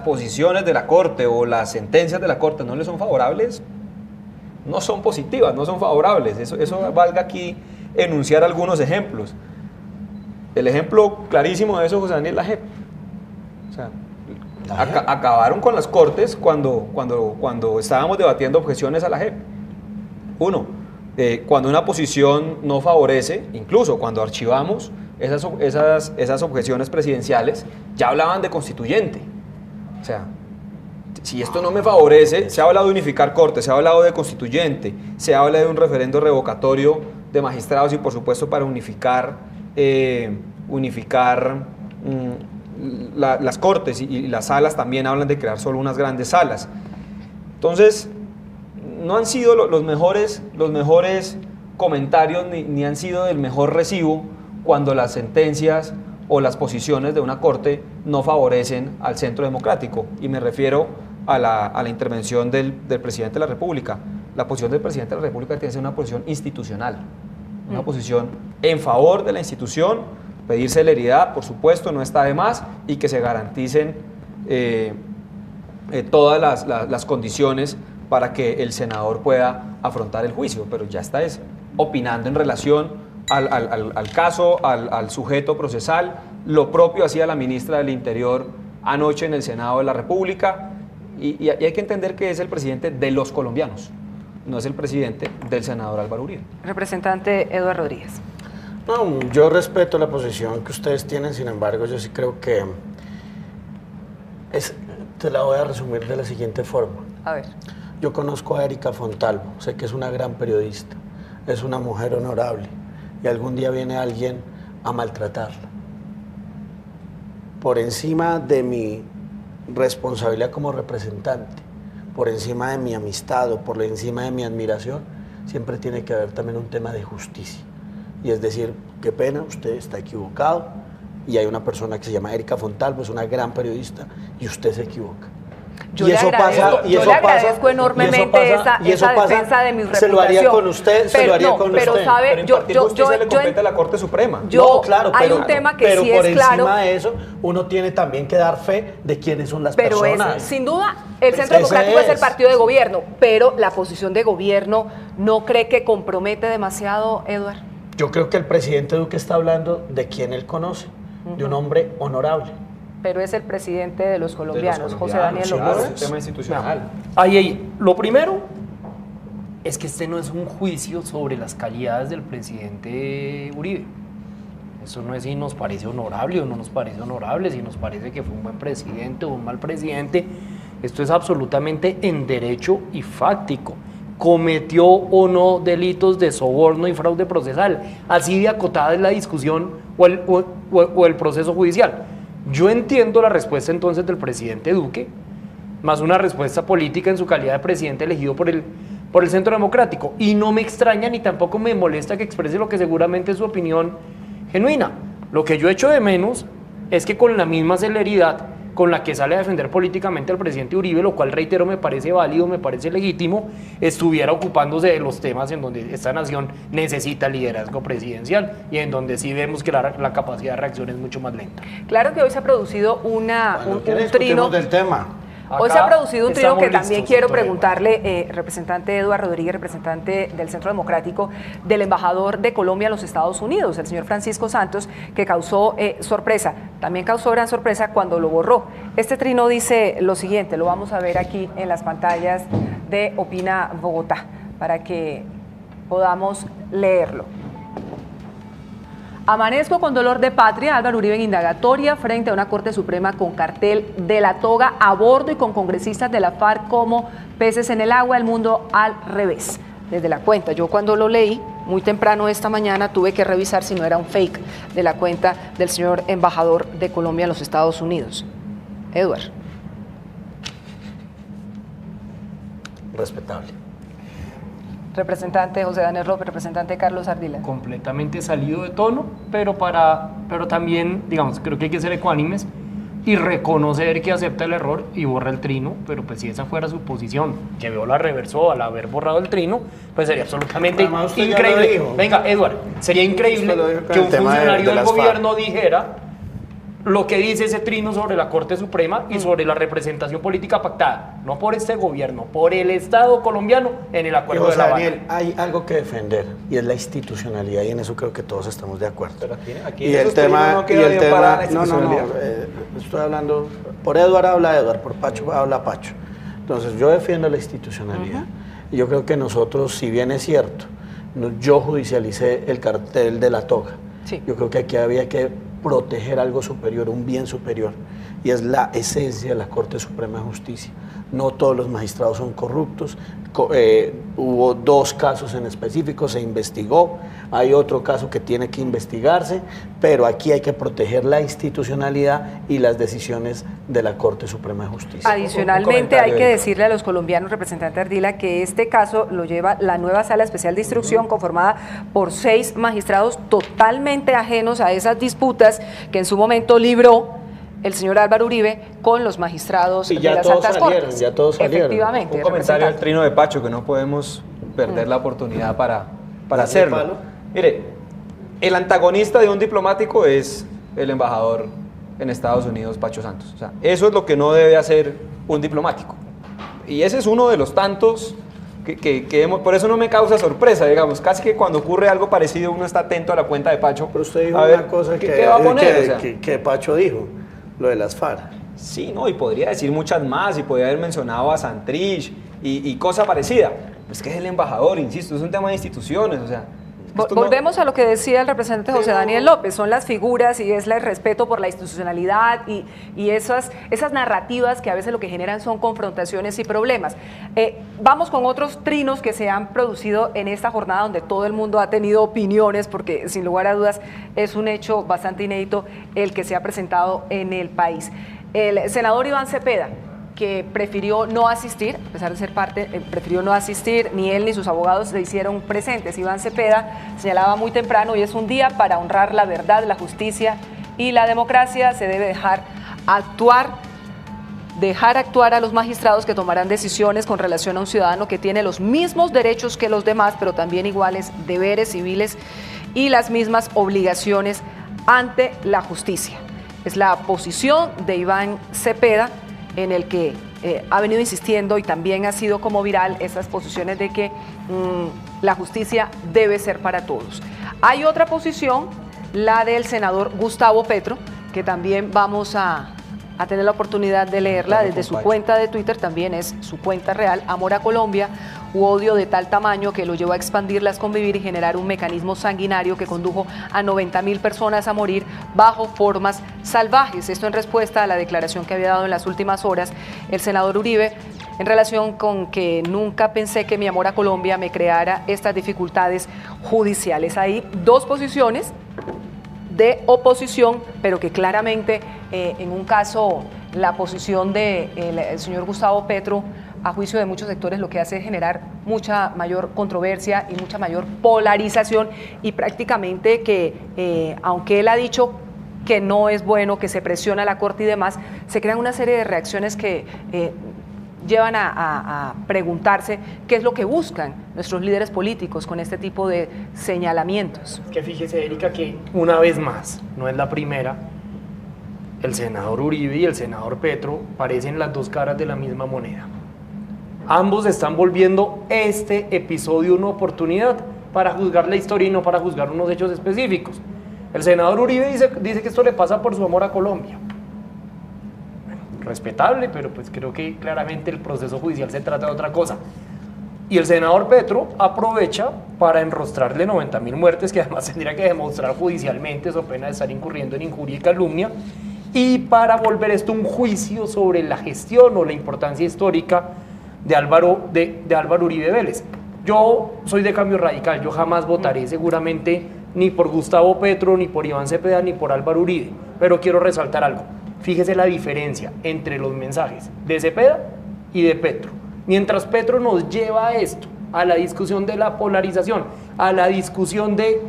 posiciones de la Corte o las sentencias de la Corte no le son favorables, no son positivas, no son favorables. Eso valga aquí enunciar algunos ejemplos. El ejemplo clarísimo de eso, José Daniel, la JEP. O sea, acabaron con las Cortes cuando estábamos debatiendo objeciones a la JEP. Uno, cuando una posición no favorece, incluso cuando archivamos esas objeciones presidenciales, ya hablaban de constituyente. O sea, si esto no me favorece, se ha hablado de unificar cortes, se ha hablado de constituyente, se habla de un referendo revocatorio de magistrados y por supuesto para unificar las cortes y las salas también hablan de crear solo unas grandes salas. Entonces, no han sido los mejores comentarios ni han sido del mejor recibo cuando las sentencias o las posiciones de una corte no favorecen al Centro Democrático. Y me refiero a la intervención del presidente de la República. La posición del presidente de la República tiene que ser una posición institucional, una posición en favor de la institución, pedir celeridad, por supuesto, no está de más, y que se garanticen todas las condiciones para que el senador pueda afrontar el juicio, pero ya está opinando en relación al caso, al sujeto procesal. Lo propio hacía la ministra del Interior anoche en el Senado de la República, y hay que entender que es el presidente de los colombianos. no es el presidente del senador Álvaro Uribe. Representante Eduardo Rodríguez. No, yo respeto la posición que ustedes tienen, sin embargo, yo sí creo que te la voy a resumir de la siguiente forma. A ver. Yo conozco a Erika Fontalvo, sé que es una gran periodista, es una mujer honorable y algún día viene alguien a maltratarla. Por encima de mi responsabilidad como representante, por encima de mi amistad o por encima de mi admiración, siempre tiene que haber también un tema de justicia. Y es decir, qué pena, usted está equivocado y hay una persona que se llama Erika Fontalvo, es una gran periodista y usted se equivoca. Yo le agradezco enormemente esa defensa de mi reputación. Se lo haría con usted, se lo haría con pero usted. Sabe, pero impartir justicia le compete a la Corte Suprema. No, claro, hay un tema que pero sí por es claro. encima de eso, uno tiene también que dar fe de quiénes son las personas. Pero sin duda, el Centro Democrático es el partido de gobierno, pero la posición de gobierno, ¿no cree que compromete demasiado, Eduardo? Yo creo que el presidente Duque está hablando de quien él conoce, de un hombre honorable. Pero es el presidente de los colombianos, José Daniel López. Claro, es un tema institucional. Lo primero es que este no es un juicio sobre las calidades del presidente Uribe. Eso no es si nos parece honorable o no nos parece honorable, si nos parece que fue un buen presidente o un mal presidente. Esto es absolutamente en derecho y fáctico. ¿Cometió o no delitos de soborno y fraude procesal? Así de acotada es la discusión o el proceso judicial. Yo entiendo la respuesta entonces del presidente Duque, más una respuesta política en su calidad de presidente elegido por el Centro Democrático. Y no me extraña ni tampoco me molesta que exprese lo que seguramente es su opinión genuina. Lo que yo echo de menos es que con la misma celeridad con la que sale a defender políticamente al presidente Uribe, lo cual, reitero, me parece válido, me parece legítimo, estuviera ocupándose de los temas en donde esta nación necesita liderazgo presidencial y en donde sí vemos que la capacidad de reacción es mucho más lenta. Claro que hoy se ha producido un trino del tema. Hoy se ha producido un trino que también quiero entonces. preguntarle, representante Eduardo Rodríguez, representante del Centro Democrático, del embajador de Colombia en los Estados Unidos, el señor Francisco Santos, que causó sorpresa. También causó gran sorpresa cuando lo borró. Este trino dice lo siguiente, lo vamos a ver aquí en las pantallas de Opina Bogotá, para que podamos leerlo. Amanezco con dolor de patria, Álvaro Uribe en indagatoria frente a una Corte Suprema con cartel de la toga a bordo y con congresistas de la FARC como peces en el agua, el mundo al revés. Desde la cuenta, yo cuando lo leí, muy temprano esta mañana, tuve que revisar si no era un fake de la cuenta del señor embajador de Colombia en los Estados Unidos. Eduardo. Respetable. Representante José Daniel López, representante Carlos Ardila. Completamente salido de tono, pero también, digamos, creo que hay que ser ecuánimes y reconocer que acepta el error y borra el trino, pero pues si esa fuera su posición, que veo la reversó al haber borrado el trino, pues sería absolutamente increíble. Venga, Eduardo, sería increíble que un funcionario del gobierno dijera lo que dice ese trino sobre la Corte Suprema y sobre la representación política pactada, no por este gobierno, por el Estado colombiano en el acuerdo de La Habana. Daniel, hay algo que defender y es la institucionalidad y en eso creo que todos estamos de acuerdo. Pero aquí Y el tema, estoy hablando, por Eduardo habla Eduardo, por Pacho habla Pacho. Entonces yo defiendo la institucionalidad y yo creo que nosotros, si bien es cierto, yo judicialicé el cartel de la toga, yo creo que aquí había que proteger algo superior, un bien superior, y es la esencia de la Corte Suprema de Justicia. No todos los magistrados son corruptos, hubo 2 casos en específico, se investigó, hay otro caso que tiene que investigarse, pero aquí hay que proteger la institucionalidad y las decisiones de la Corte Suprema de Justicia. Adicionalmente, hay que decirle a los colombianos, representante Ardila, que este caso lo lleva la nueva Sala Especial de Instrucción, conformada por 6 magistrados totalmente ajenos a esas disputas que en su momento libró el señor Álvaro Uribe con los magistrados de las altas cortes. Ya todos salieron. Efectivamente. Un comentario al trino de Pacho, que no podemos perder la oportunidad para hacerlo. Mire, el antagonista de un diplomático es el embajador en Estados Unidos, Pacho Santos. O sea, eso es lo que no debe hacer un diplomático. Y ese es uno de los tantos que por eso no me causa sorpresa, digamos. Casi que cuando ocurre algo parecido uno está atento a la cuenta de Pacho. Pero usted dijo a ver, una cosa ¿qué va a poner? que Pacho dijo, lo de las FARC. Sí, no, y podría decir muchas más, y podría haber mencionado a Santrich y cosa parecida. pues que es el embajador, insisto, es un tema de instituciones, o sea... Volvemos a lo que decía el representante José Daniel López, son las figuras y es el respeto por la institucionalidad y esas narrativas que a veces lo que generan son confrontaciones y problemas. Vamos con otros trinos que se han producido en esta jornada donde todo el mundo ha tenido opiniones, porque sin lugar a dudas es un hecho bastante inédito el que se ha presentado en el país. El senador Iván Cepeda, que prefirió no asistir, a pesar de ser parte, prefirió no asistir, ni él ni sus abogados se hicieron presentes. Iván Cepeda señalaba muy temprano, hoy es un día para honrar la verdad, la justicia y la democracia, se debe dejar actuar a los magistrados que tomarán decisiones con relación a un ciudadano que tiene los mismos derechos que los demás, pero también iguales deberes civiles y las mismas obligaciones ante la justicia. Es la posición de Iván Cepeda, en el que ha venido insistiendo y también ha sido como viral esas posiciones de que la justicia debe ser para todos. Hay otra posición, la del senador Gustavo Petro, que también vamos a tener la oportunidad de leerla desde su cuenta de Twitter, también es su cuenta real, Amor a Colombia, u odio de tal tamaño que lo llevó a expandirlas, convivir y generar un mecanismo sanguinario que condujo a 90.000 personas a morir bajo formas salvajes. Esto en respuesta a la declaración que había dado en las últimas horas el senador Uribe en relación con que nunca pensé que mi amor a Colombia me creara estas dificultades judiciales. Hay dos posiciones de oposición, pero que claramente en un caso la posición del señor Gustavo Petro, a juicio de muchos sectores, lo que hace es generar mucha mayor controversia y mucha mayor polarización y prácticamente que, aunque él ha dicho que no es bueno, que se presiona a la Corte y demás, se crean una serie de reacciones que llevan a preguntarse qué es lo que buscan nuestros líderes políticos con este tipo de señalamientos. Es que fíjese, Erika, que una vez más, no es la primera, el senador Uribe y el senador Petro parecen las dos caras de la misma moneda. Ambos están volviendo este episodio una oportunidad para juzgar la historia y no para juzgar unos hechos específicos. El senador Uribe dice que esto le pasa por su amor a Colombia. Respetable, pero pues creo que claramente el proceso judicial se trata de otra cosa. Y el senador Petro aprovecha para enrostrarle 90.000 muertes, que además tendría que demostrar judicialmente, so pena de estar incurriendo en injuria y calumnia, y para volver esto un juicio sobre la gestión o la importancia histórica de Álvaro Uribe Vélez. Yo soy de Cambio Radical, yo jamás votaré seguramente ni por Gustavo Petro, ni por Iván Cepeda, ni por Álvaro Uribe, pero quiero resaltar algo. Fíjese la diferencia entre los mensajes de Cepeda y de Petro. Mientras Petro nos lleva a esto, a la discusión de la polarización, a la discusión de,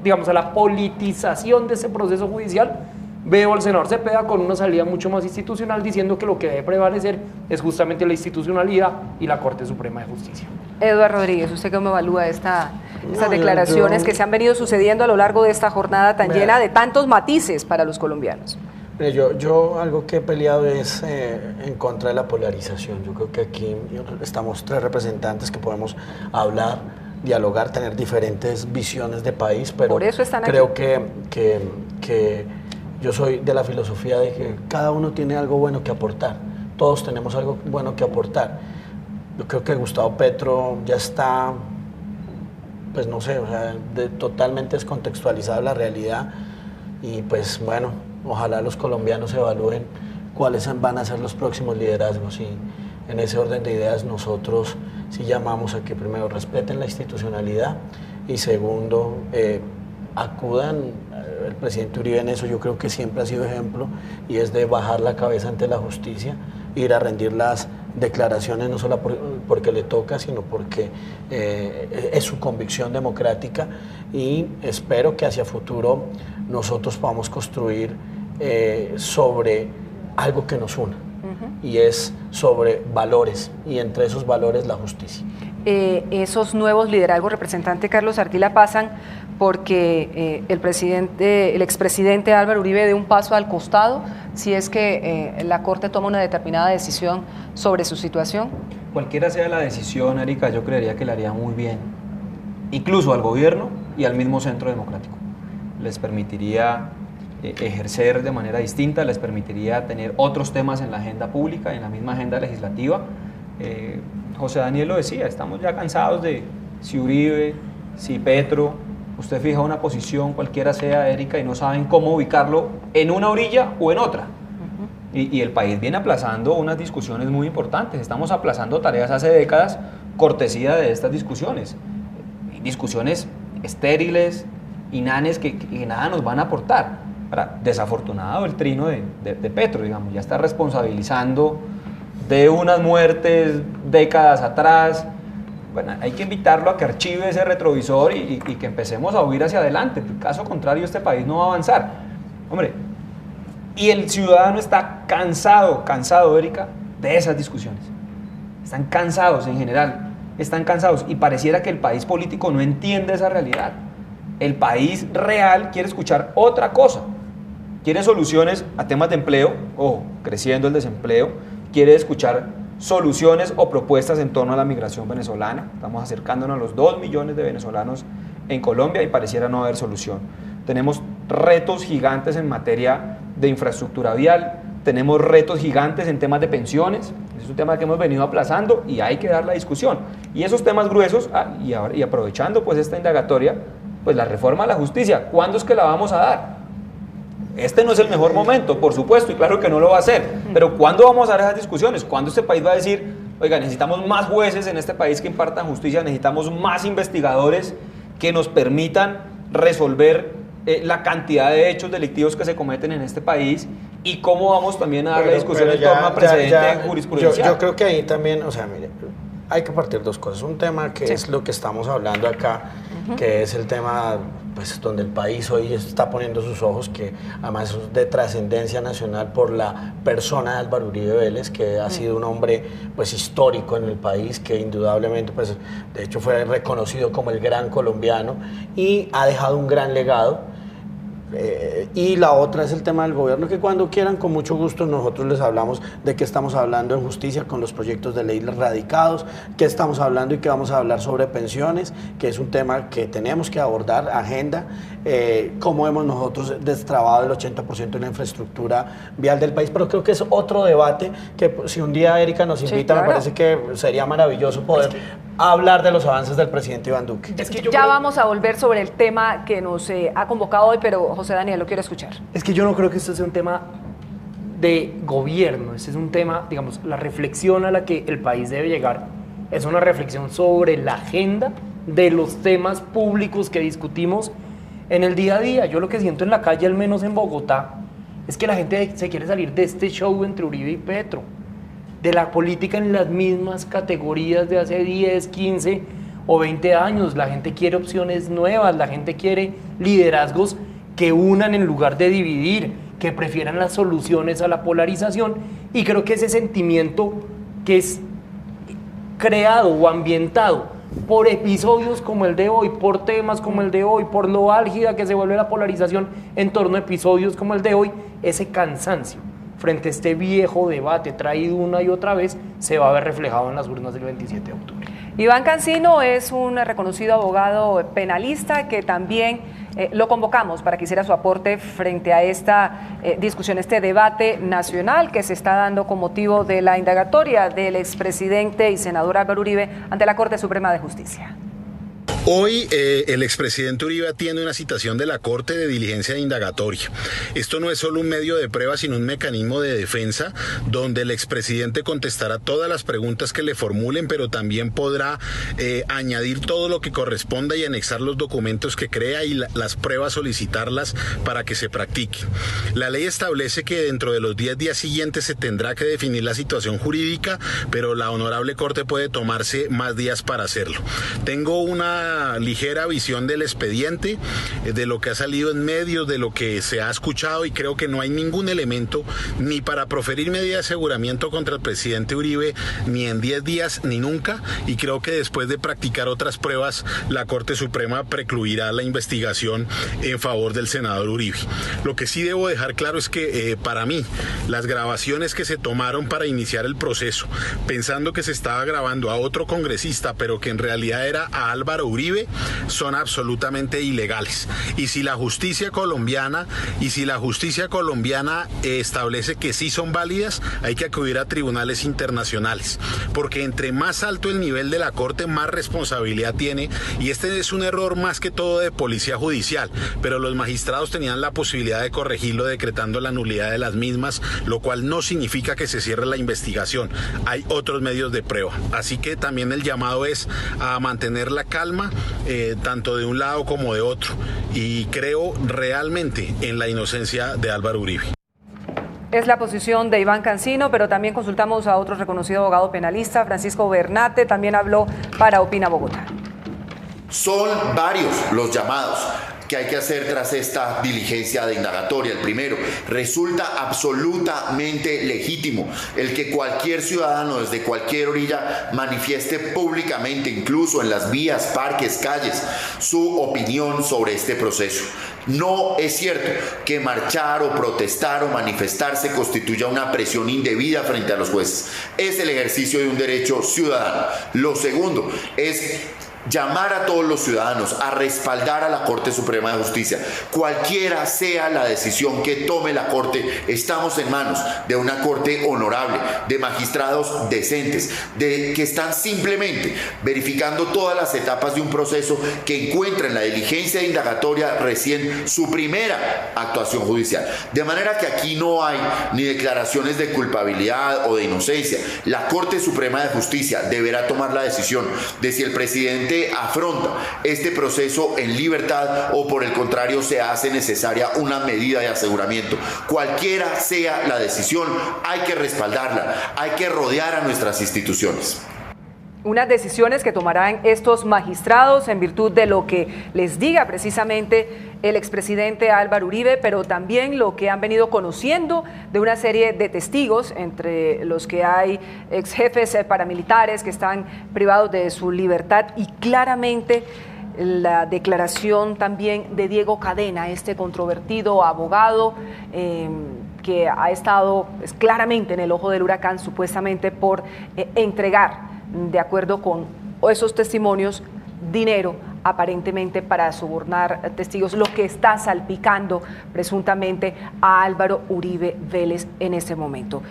digamos, a la politización de ese proceso judicial, veo al senador Cepeda con una salida mucho más institucional diciendo que lo que debe prevalecer es justamente la institucionalidad y la Corte Suprema de Justicia. Eduardo Rodríguez, ¿usted cómo evalúa estas declaraciones que se han venido sucediendo a lo largo de esta jornada tan llena de tantos matices para los colombianos? Yo algo que he peleado es en contra de la polarización. Yo creo que aquí estamos tres representantes que podemos hablar, dialogar, tener diferentes visiones de país, pero por eso están creo aquí. que yo soy de la filosofía de que cada uno tiene algo bueno que aportar. Todos tenemos algo bueno que aportar. Yo creo que Gustavo Petro ya está, pues no sé, o sea, totalmente descontextualizada la realidad y pues bueno, ojalá los colombianos evalúen cuáles van a ser los próximos liderazgos y en ese orden de ideas nosotros sí llamamos a que primero respeten la institucionalidad y segundo acudan. El presidente Uribe en eso yo creo que siempre ha sido ejemplo y es de bajar la cabeza ante la justicia, ir a rendir las declaraciones no solo porque le toca, sino porque es su convicción democrática y espero que hacia futuro nosotros podamos construir sobre algo que nos una y es sobre valores y entre esos valores la justicia. Esos nuevos liderazgos, representante Carlos Ardila, pasan porque el expresidente Álvaro Uribe dé un paso al costado si es que la Corte toma una determinada decisión sobre su situación. Cualquiera sea la decisión, Erika, yo creería que le haría muy bien, incluso al gobierno y al mismo centro democrático. Les permitiría ejercer de manera distinta, les permitiría tener otros temas en la agenda pública, en la misma agenda legislativa, José Daniel lo decía, estamos ya cansados de si Uribe, si Petro, usted fija una posición, cualquiera sea, Erika, y no saben cómo ubicarlo en una orilla o en otra. Y el país viene aplazando unas discusiones muy importantes. Estamos aplazando tareas hace décadas, cortesía de estas discusiones. Discusiones estériles, inanes, que nada nos van a aportar. Ahora, desafortunado el trino de Petro, digamos, ya está responsabilizando de unas muertes décadas atrás. Bueno, hay que invitarlo a que archive ese retrovisor y que empecemos a huir hacia adelante. En caso contrario, este país no va a avanzar. Hombre, y el ciudadano está cansado, Erika, de esas discusiones. Están cansados en general, están cansados y pareciera que el país político no entiende esa realidad. El país real quiere escuchar otra cosa. Quiere soluciones a temas de empleo, ojo, creciendo el desempleo, quiere escuchar soluciones o propuestas en torno a la migración venezolana. Estamos acercándonos a los 2 millones de venezolanos en Colombia y pareciera no haber solución. Tenemos retos gigantes en materia de infraestructura vial, tenemos retos gigantes en temas de pensiones, es un tema que hemos venido aplazando y hay que dar la discusión. Y esos temas gruesos, y aprovechando pues esta indagatoria, pues la reforma a la justicia, ¿cuándo es que la vamos a dar? Este no es el mejor momento, por supuesto, y claro que no lo va a hacer, pero ¿cuándo vamos a dar esas discusiones? ¿Cuándo este país va a decir, oiga, necesitamos más jueces en este país que impartan justicia, necesitamos más investigadores que nos permitan resolver la cantidad de hechos delictivos que se cometen en este país y cómo vamos también a dar la discusión en torno a precedente jurisprudencial? Yo creo que ahí también, o sea, mire, hay que partir dos cosas. Un tema que es lo que estamos hablando acá, que es el tema pues donde el país hoy está poniendo sus ojos, que además es de trascendencia nacional por la persona de Álvaro Uribe Vélez, que ha sido un hombre pues histórico en el país, que indudablemente pues de hecho fue reconocido como el gran colombiano y ha dejado un gran legado. Y la otra es el tema del gobierno, que cuando quieran, con mucho gusto, nosotros les hablamos de qué estamos hablando en justicia con los proyectos de ley radicados, qué estamos hablando y qué vamos a hablar sobre pensiones, que es un tema que tenemos que abordar, agenda, cómo hemos nosotros destrabado el 80% de la infraestructura vial del país, pero creo que es otro debate que si un día Erika nos invita, me parece que sería maravilloso poder hablar de los avances del presidente Iván Duque. Vamos a volver sobre el tema que nos ha convocado hoy, pero José Daniel, lo quiero escuchar. Es que yo no creo que esto sea un tema de gobierno, este es un tema, digamos, la reflexión a la que el país debe llegar es una reflexión sobre la agenda de los temas públicos que discutimos en el día a día. Yo lo que siento en la calle, al menos en Bogotá, es que la gente se quiere salir de este show entre Uribe y Petro, de la política en las mismas categorías de hace 10, 15 o 20 años. La gente quiere opciones nuevas, la gente quiere liderazgos que unan en lugar de dividir, que prefieran las soluciones a la polarización, y creo que ese sentimiento que es creado o ambientado por episodios como el de hoy, por temas como el de hoy, por lo álgida que se vuelve la polarización en torno a episodios como el de hoy, ese cansancio frente a este viejo debate traído una y otra vez se va a ver reflejado en las urnas del 27 de octubre. Iván Cancino es un reconocido abogado penalista que también lo convocamos para que hiciera su aporte frente a esta discusión, este debate nacional que se está dando con motivo de la indagatoria del expresidente y senador Álvaro Uribe ante la Corte Suprema de Justicia. Hoy el expresidente Uribe atiende una citación de la Corte de diligencia de indagatoria. Esto no es solo un medio de prueba, sino un mecanismo de defensa donde el expresidente contestará todas las preguntas que le formulen, pero también podrá añadir todo lo que corresponda y anexar los documentos que crea y las pruebas solicitarlas para que se practique. La ley establece que dentro de los 10 días siguientes se tendrá que definir la situación jurídica, pero la honorable Corte puede tomarse más días para hacerlo. Tengo una ligera visión del expediente, de lo que ha salido en medios, de lo que se ha escuchado, y creo que no hay ningún elemento ni para proferir medida de aseguramiento contra el presidente Uribe, ni en 10 días ni nunca, y creo que después de practicar otras pruebas, la Corte Suprema precluirá la investigación en favor del senador Uribe. Lo que sí debo dejar claro es que para mí, las grabaciones que se tomaron para iniciar el proceso, pensando que se estaba grabando a otro congresista, pero que en realidad era a Álvaro Uribe, Uribe son absolutamente ilegales. Y si la justicia colombiana establece que sí son válidas, hay que acudir a tribunales internacionales, porque entre más alto el nivel de la Corte, más responsabilidad tiene, y este es un error más que todo de policía judicial, pero los magistrados tenían la posibilidad de corregirlo decretando la nulidad de las mismas, lo cual no significa que se cierre la investigación. Hay otros medios de prueba, así que también el llamado es a mantener la calma, tanto de un lado como de otro, y creo realmente en la inocencia de Álvaro Uribe. Es la posición de Iván Cancino, pero también consultamos a otro reconocido abogado penalista, Francisco Bernate, también habló para Opina Bogotá. Son varios los llamados que hay que hacer tras esta diligencia de indagatoria. El primero, resulta absolutamente legítimo el que cualquier ciudadano desde cualquier orilla manifieste públicamente, incluso en las vías, parques, calles, su opinión sobre este proceso. No es cierto que marchar o protestar o manifestarse constituya una presión indebida frente a los jueces. Es el ejercicio de un derecho ciudadano. Lo segundo es llamar a todos los ciudadanos a respaldar a la Corte Suprema de Justicia. Cualquiera sea la decisión que tome la Corte, estamos en manos de una Corte honorable, de magistrados decentes, que están simplemente verificando todas las etapas de un proceso que encuentra en la diligencia indagatoria recién su primera actuación judicial. De manera que aquí no hay ni declaraciones de culpabilidad o de inocencia. La Corte Suprema de Justicia deberá tomar la decisión de si el presidente afronta este proceso en libertad o por el contrario se hace necesaria una medida de aseguramiento. Cualquiera sea la decisión, hay que respaldarla, hay que rodear a nuestras instituciones. Unas decisiones que tomarán estos magistrados en virtud de lo que les diga precisamente el expresidente Álvaro Uribe, pero también lo que han venido conociendo de una serie de testigos, entre los que hay ex jefes paramilitares que están privados de su libertad, y claramente la declaración también de Diego Cadena, este controvertido abogado que ha estado claramente en el ojo del huracán supuestamente por entregar, de acuerdo con esos testimonios, dinero aparentemente para sobornar testigos, lo que está salpicando presuntamente a Álvaro Uribe Vélez en este momento.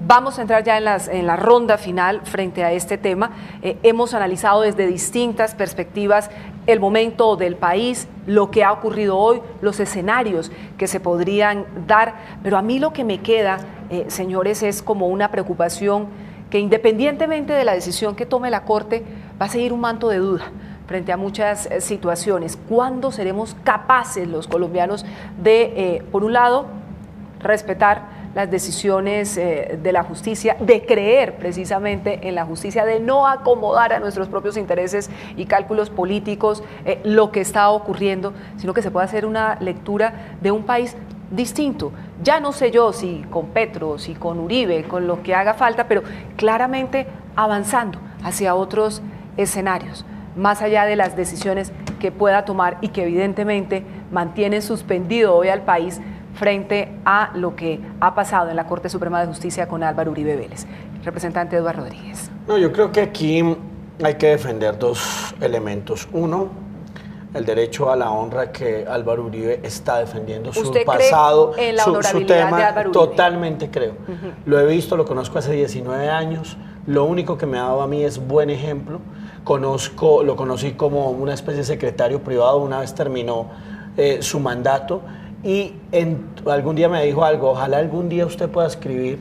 Vamos a entrar ya en la ronda final frente a este tema. Hemos analizado desde distintas perspectivas el momento del país, lo que ha ocurrido hoy, los escenarios que se podrían dar, pero a mí lo que me queda, señores, es como una preocupación que independientemente de la decisión que tome la Corte, va a seguir un manto de duda frente a muchas situaciones. ¿Cuándo seremos capaces los colombianos de, por un lado, respetar las decisiones de la justicia, de creer precisamente en la justicia, de no acomodar a nuestros propios intereses y cálculos políticos lo que está ocurriendo, sino que se pueda hacer una lectura de un país distinto? Ya no sé yo si con Petro, si con Uribe, con lo que haga falta, pero claramente avanzando hacia otros escenarios, más allá de las decisiones que pueda tomar y que evidentemente mantienen suspendido hoy al país frente a lo que ha pasado en la Corte Suprema de Justicia con Álvaro Uribe Vélez. Representante Eduardo Rodríguez. No, yo creo que aquí hay que defender dos elementos. Uno, el derecho a la honra que Álvaro Uribe está defendiendo, su pasado, en la su honorabilidad de Álvaro Uribe? Totalmente creo. Lo he visto, lo conozco hace 19 años, lo único que me ha dado a mí es buen ejemplo. Lo conocí como una especie de secretario privado, una vez terminó su mandato, y algún día me dijo algo: ojalá algún día usted pueda escribir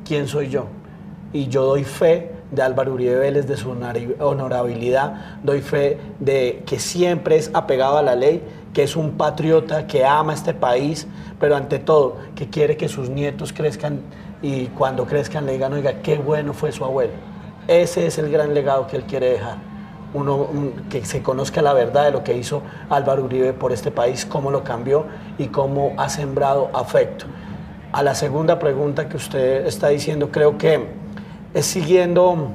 quién soy yo. Y yo doy fe de Álvaro Uribe Vélez, de su honorabilidad, doy fe de que siempre es apegado a la ley, que es un patriota, que ama este país, pero ante todo, que quiere que sus nietos crezcan y cuando crezcan le digan: oiga, qué bueno fue su abuelo. Ese es el gran legado que él quiere dejar. Que se conozca la verdad de lo que hizo Álvaro Uribe por este país, cómo lo cambió y cómo ha sembrado afecto. A la segunda pregunta que usted está diciendo, creo que es siguiendo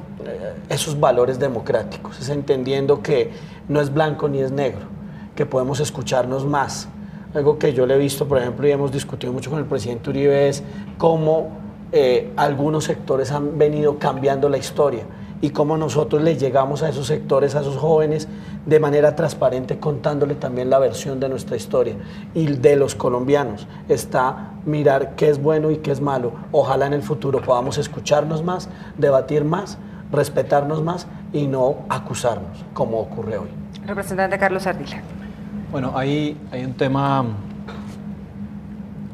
esos valores democráticos, es entendiendo que no es blanco ni es negro, que podemos escucharnos más. Algo que yo le he visto, por ejemplo, y hemos discutido mucho con el presidente Uribe, es cómo algunos sectores han venido cambiando la historia y cómo nosotros le llegamos a esos sectores, a esos jóvenes, de manera transparente, contándole también la versión de nuestra historia. Y de los colombianos está mirar qué es bueno y qué es malo. Ojalá en el futuro podamos escucharnos más, debatir más, respetarnos más y no acusarnos, como ocurre hoy. Representante Carlos Ardila. Bueno, hay un tema,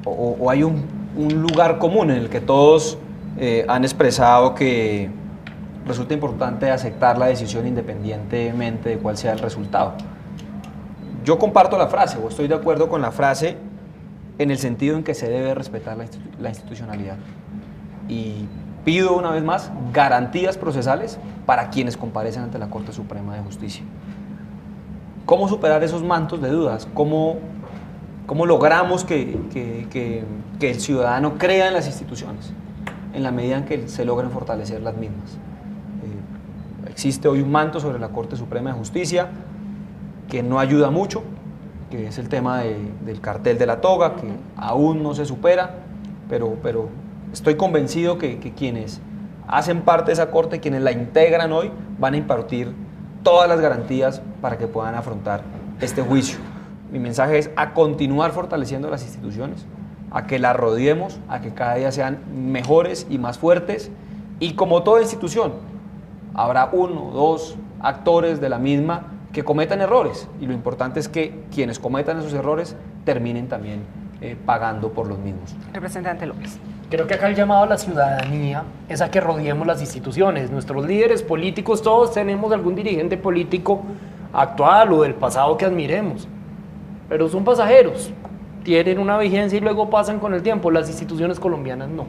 o hay un lugar común en el que todos han expresado que resulta importante aceptar la decisión independientemente de cuál sea el resultado. Yo comparto la frase, o estoy de acuerdo con la frase, en el sentido en que se debe respetar la institucionalidad. Y pido una vez más garantías procesales para quienes comparecen ante la Corte Suprema de Justicia. ¿Cómo superar esos mantos de dudas? ¿Cómo logramos que el ciudadano crea en las instituciones? En la medida en que se logren fortalecer las mismas. Existe hoy un manto sobre la Corte Suprema de Justicia que no ayuda mucho, que es el tema del cartel de la toga, que aún no se supera, pero estoy convencido que quienes hacen parte de esa Corte, quienes la integran hoy, van a impartir todas las garantías para que puedan afrontar este juicio. Mi mensaje es a continuar fortaleciendo las instituciones, a que las rodeemos, a que cada día sean mejores y más fuertes, y como toda institución, habrá uno o dos actores de la misma que cometan errores, y lo importante es que quienes cometan esos errores terminen también pagando por los mismos. Representante López. Creo que acá el llamado a la ciudadanía es a que rodeemos las instituciones. Nuestros líderes políticos, todos tenemos algún dirigente político actual o del pasado que admiremos, pero son pasajeros, tienen una vigencia y luego pasan con el tiempo. Las instituciones colombianas no.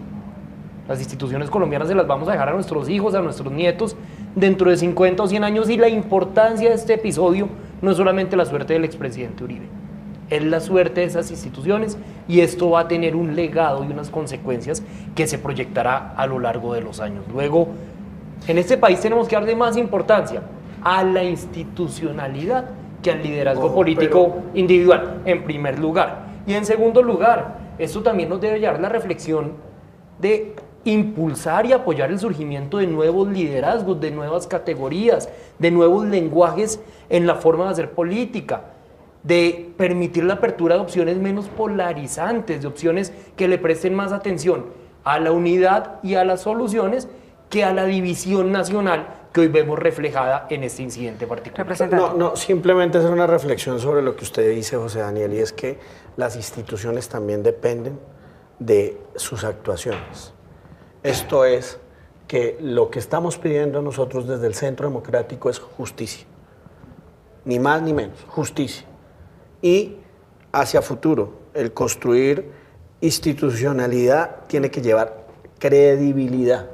Las instituciones colombianas se las vamos a dejar a nuestros hijos, a nuestros nietos, dentro de 50 o 100 años, y la importancia de este episodio no es solamente la suerte del expresidente Uribe, es la suerte de esas instituciones, y esto va a tener un legado y unas consecuencias que se proyectará a lo largo de los años. Luego, en este país tenemos que darle más importancia a la institucionalidad que al liderazgo político individual, en primer lugar. Y en segundo lugar, esto también nos debe llevar a la reflexión de impulsar y apoyar el surgimiento de nuevos liderazgos, de nuevas categorías, de nuevos lenguajes en la forma de hacer política, de permitir la apertura de opciones menos polarizantes, de opciones que le presten más atención a la unidad y a las soluciones que a la división nacional que hoy vemos reflejada en este incidente particular. No, simplemente hacer una reflexión sobre lo que usted dice, José Daniel, y es que las instituciones también dependen de sus actuaciones. Esto es que lo que estamos pidiendo nosotros desde el Centro Democrático es justicia, ni más ni menos, justicia. Y hacia futuro, el construir institucionalidad tiene que llevar credibilidad.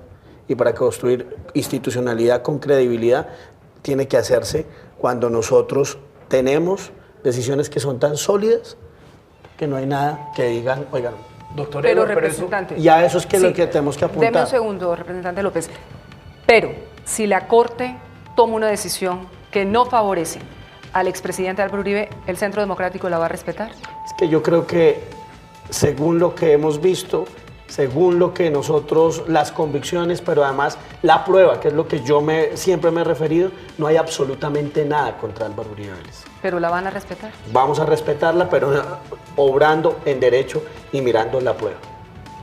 Y para construir institucionalidad con credibilidad tiene que hacerse cuando nosotros tenemos decisiones que son tan sólidas que no hay nada que digan, oigan, doctor, pero representante, ya eso es que lo que tenemos que apuntar. Deme un segundo, representante López. Pero si la Corte toma una decisión que no favorece al expresidente Álvaro Uribe, ¿el Centro Democrático la va a respetar? Es que yo creo que, según lo que hemos visto, según lo que nosotros, las convicciones, pero además la prueba, que es lo que yo siempre me he referido, no hay absolutamente nada contra Álvaro Uribe Vélez. ¿Pero la van a respetar? Vamos a respetarla, pero obrando en derecho y mirando la prueba.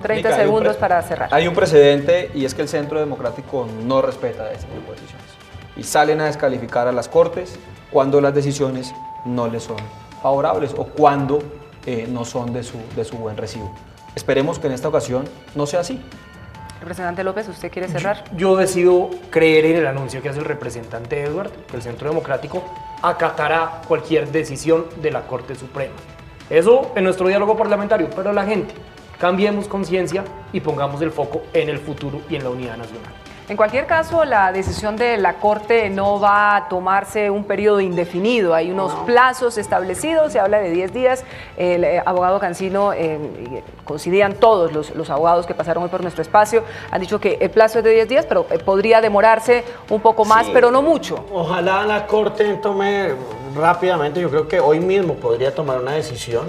30 segundos para cerrar. Hay un precedente, y es que el Centro Democrático no respeta ese tipo de decisiones. Y salen a descalificar a las Cortes cuando las decisiones no les son favorables o cuando no son de su buen recibo. Esperemos que en esta ocasión no sea así. Representante López, ¿usted quiere cerrar? Yo decido creer en el anuncio que hace el representante Edward, que el Centro Democrático acatará cualquier decisión de la Corte Suprema. Eso en nuestro diálogo parlamentario, pero la gente, cambiemos conciencia y pongamos el foco en el futuro y en la unidad nacional. En cualquier caso, la decisión de la Corte no va a tomarse un periodo indefinido. Hay unos plazos establecidos, se habla de 10 días. El abogado Cancino, coincidían todos los abogados que pasaron hoy por nuestro espacio, han dicho que el plazo es de 10 días, pero podría demorarse un poco más, pero no mucho. Ojalá la Corte tome rápidamente, yo creo que hoy mismo podría tomar una decisión,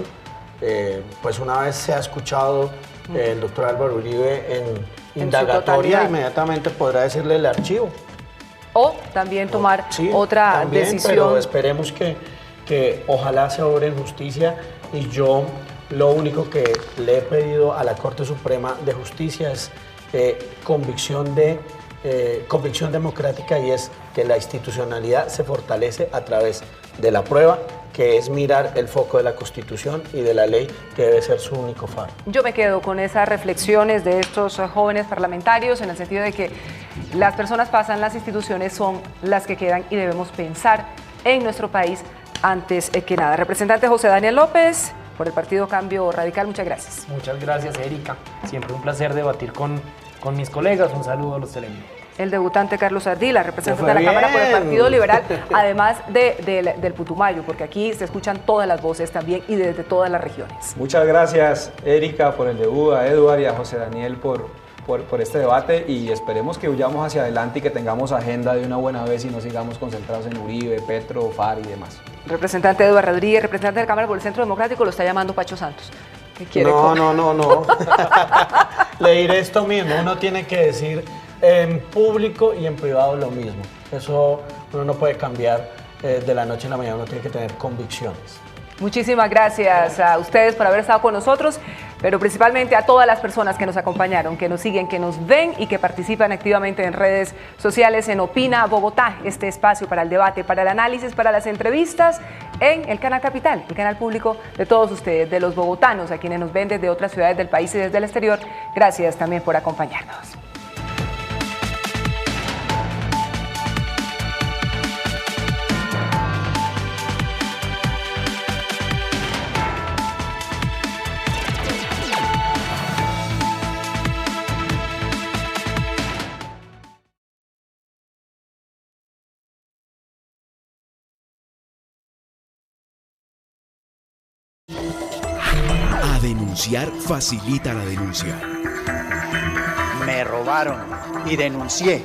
pues una vez se ha escuchado el doctor Álvaro Uribe en indagatoria, inmediatamente podrá decirle el archivo. o también tomar otra también, decisión. Pero esperemos que ojalá se obre en justicia, y yo lo único que le he pedido a la Corte Suprema de Justicia es convicción democrática, y es que la institucionalidad se fortalece a través de la prueba, que es mirar el foco de la Constitución y de la ley, que debe ser su único faro. Yo me quedo con esas reflexiones de estos jóvenes parlamentarios, en el sentido de que las personas pasan, las instituciones son las que quedan, y debemos pensar en nuestro país antes que nada. Representante José Daniel López, por el Partido Cambio Radical, muchas gracias. Muchas gracias, Erika. Siempre un placer debatir con mis colegas. Un saludo a los televidentes. El debutante Carlos Ardila, representante de la Cámara por el Partido Liberal, además del Putumayo, porque aquí se escuchan todas las voces también y desde todas las regiones. Muchas gracias, Erika, por el debut, a Eduard y a José Daniel por este debate, y esperemos que huyamos hacia adelante y que tengamos agenda de una buena vez y no sigamos concentrados en Uribe, Petro, FAR y demás. Representante Eduard Rodríguez, representante de la Cámara por el Centro Democrático, lo está llamando Pacho Santos. ¿Qué quiere? No. Le diré esto mismo, uno tiene que decir en público y en privado lo mismo. Eso uno no puede cambiar de la noche a la mañana, uno tiene que tener convicciones. Muchísimas gracias a ustedes por haber estado con nosotros, pero principalmente a todas las personas que nos acompañaron, que nos siguen, que nos ven y que participan activamente en redes sociales en Opina Bogotá, este espacio para el debate, para el análisis, para las entrevistas en el Canal Capital, el canal público de todos ustedes, de los bogotanos, a quienes nos ven desde otras ciudades del país y desde el exterior. Gracias también por acompañarnos. A denunciar facilita la denuncia. Me robaron y denuncié.